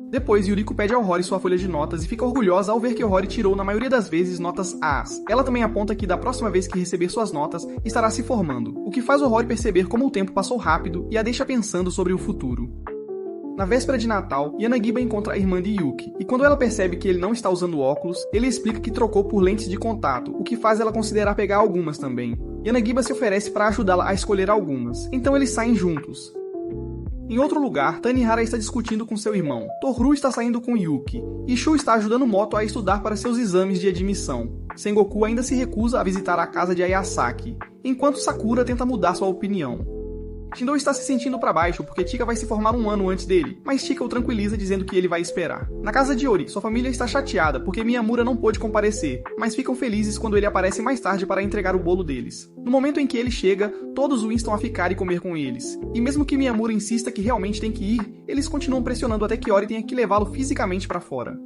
Depois, Yuriko pede ao Rory sua folha de notas e fica orgulhosa ao ver que o Rory tirou na maioria das vezes notas A's. Ela também aponta que da próxima vez que receber suas notas, estará se formando, o que faz o Rory perceber como o tempo passou rápido e a deixa pensando sobre o futuro. Na véspera de Natal, Yanagiba encontra a irmã de Yuki, e quando ela percebe que ele não está usando óculos, ele explica que trocou por lentes de contato, o que faz ela considerar pegar algumas também. Yanagiba se oferece para ajudá-la a escolher algumas, então eles saem juntos. Em outro lugar, Tanihara está discutindo com seu irmão, Toru está saindo com Yuki, e Shu está ajudando Moto a estudar para seus exames de admissão. Sengoku ainda se recusa a visitar a casa de Ayasaki, enquanto Sakura tenta mudar sua opinião. Shindo está se sentindo para baixo porque Chika vai se formar um ano antes dele, mas Chika o tranquiliza dizendo que ele vai esperar. Na casa de Ori, sua família está chateada porque Miyamura não pôde comparecer, mas ficam felizes quando ele aparece mais tarde para entregar o bolo deles. No momento em que ele chega, todos o instam a ficar e comer com eles. E mesmo que Miyamura insista que realmente tem que ir, eles continuam pressionando até que Ori tenha que levá-lo fisicamente para fora.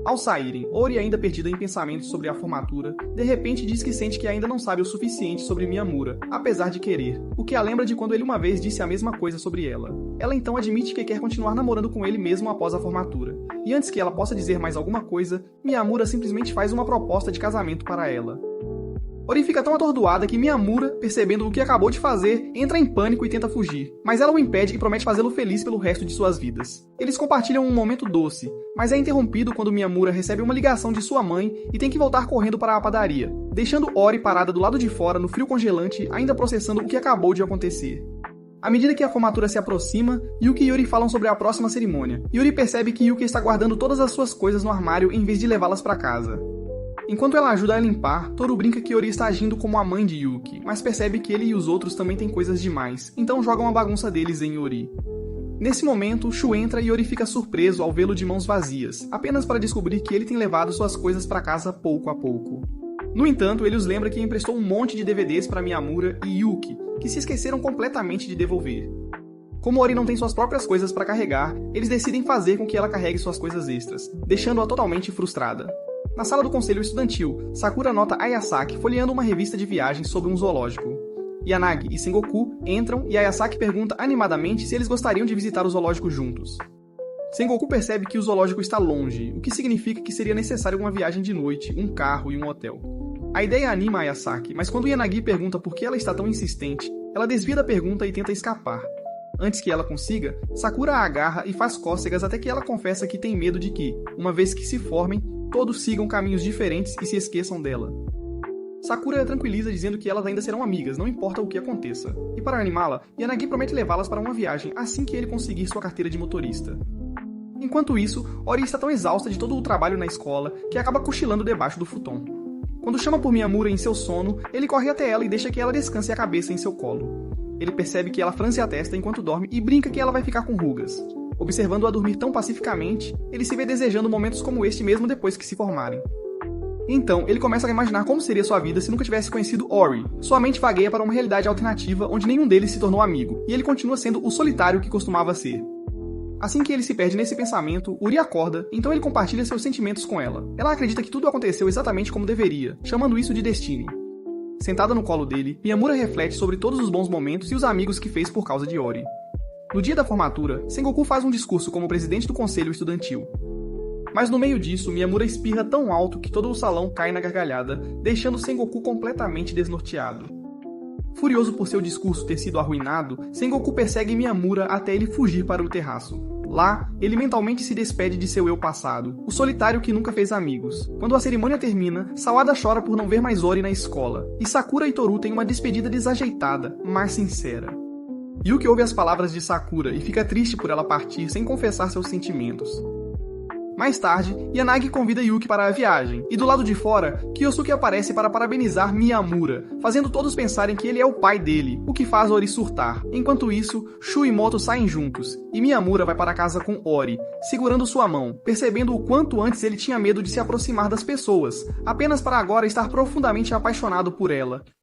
Ao saírem, Ori, ainda perdida em pensamentos sobre a formatura, de repente diz que sente que ainda não sabe o suficiente sobre Miyamura, apesar de querer, o que a lembra de quando ele uma vez disse a mesma coisa sobre ela. Ela então admite que quer continuar namorando com ele mesmo após a formatura. E antes que ela possa dizer mais alguma coisa, Miyamura simplesmente faz uma proposta de casamento para ela. Ori fica tão atordoada que Miyamura, percebendo o que acabou de fazer, entra em pânico e tenta fugir, mas ela o impede e promete fazê-lo feliz pelo resto de suas vidas. Eles compartilham um momento doce, mas é interrompido quando Miyamura recebe uma ligação de sua mãe e tem que voltar correndo para a padaria, deixando Ori parada do lado de fora no frio congelante, ainda processando o que acabou de acontecer. À medida que a formatura se aproxima, Yuki e Yuri falam sobre a próxima cerimônia. Yuri percebe que Yuki está guardando todas as suas coisas no armário em vez de levá-las para casa. Enquanto ela ajuda a limpar, Toru brinca que Ori está agindo como a mãe de Yuki, mas percebe que ele e os outros também têm coisas demais, então joga uma bagunça deles em Ori. Nesse momento, Shu entra e Ori fica surpreso ao vê-lo de mãos vazias, apenas para descobrir que ele tem levado suas coisas para casa pouco a pouco. No entanto, ele os lembra que emprestou um monte de DVDs para Miyamura e Yuki, que se esqueceram completamente de devolver. Como Ori não tem suas próprias coisas para carregar, eles decidem fazer com que ela carregue suas coisas extras, deixando-a totalmente frustrada. Na sala do conselho estudantil, Sakura nota Ayasaki folheando uma revista de viagens sobre um zoológico. Yanagi e Sengoku entram e Ayasaki pergunta animadamente se eles gostariam de visitar o zoológico juntos. Sengoku percebe que o zoológico está longe, o que significa que seria necessário uma viagem de noite, um carro e um hotel. A ideia anima Ayasaki, mas quando Yanagi pergunta por que ela está tão insistente, ela desvia da pergunta e tenta escapar. Antes que ela consiga, Sakura a agarra e faz cócegas até que ela confessa que tem medo de que, uma vez que se formem, todos sigam caminhos diferentes e se esqueçam dela. Sakura a tranquiliza dizendo que elas ainda serão amigas, não importa o que aconteça. E para animá-la, Yanagi promete levá-las para uma viagem assim que ele conseguir sua carteira de motorista. Enquanto isso, Ori está tão exausta de todo o trabalho na escola que acaba cochilando debaixo do futon. Quando chama por Miyamura em seu sono, ele corre até ela e deixa que ela descanse a cabeça em seu colo. Ele percebe que ela franze a testa enquanto dorme e brinca que ela vai ficar com rugas. Observando-a dormir tão pacificamente, ele se vê desejando momentos como este mesmo depois que se formarem. Então, ele começa a imaginar como seria sua vida se nunca tivesse conhecido Ori. Sua mente vagueia para uma realidade alternativa onde nenhum deles se tornou amigo, e ele continua sendo o solitário que costumava ser. Assim que ele se perde nesse pensamento, Uri acorda, então ele compartilha seus sentimentos com ela. Ela acredita que tudo aconteceu exatamente como deveria, chamando isso de destino. Sentada no colo dele, Miyamura reflete sobre todos os bons momentos e os amigos que fez por causa de Ori. No dia da formatura, Sengoku faz um discurso como presidente do conselho estudantil. Mas no meio disso, Miyamura espirra tão alto que todo o salão cai na gargalhada, deixando Sengoku completamente desnorteado. Furioso por seu discurso ter sido arruinado, Sengoku persegue Miyamura até ele fugir para o terraço. Lá, ele mentalmente se despede de seu eu passado, o solitário que nunca fez amigos. Quando a cerimônia termina, Sawada chora por não ver mais Ori na escola, e Sakura e Toru têm uma despedida desajeitada, mas sincera. Yuki ouve as palavras de Sakura e fica triste por ela partir sem confessar seus sentimentos. Mais tarde, Yanagi convida Yuki para a viagem, e do lado de fora, Kyosuke aparece para parabenizar Miyamura, fazendo todos pensarem que ele é o pai dele, o que faz Ori surtar. Enquanto isso, Shu e Moto saem juntos, e Miyamura vai para casa com Ori, segurando sua mão, percebendo o quanto antes ele tinha medo de se aproximar das pessoas, apenas para agora estar profundamente apaixonado por ela.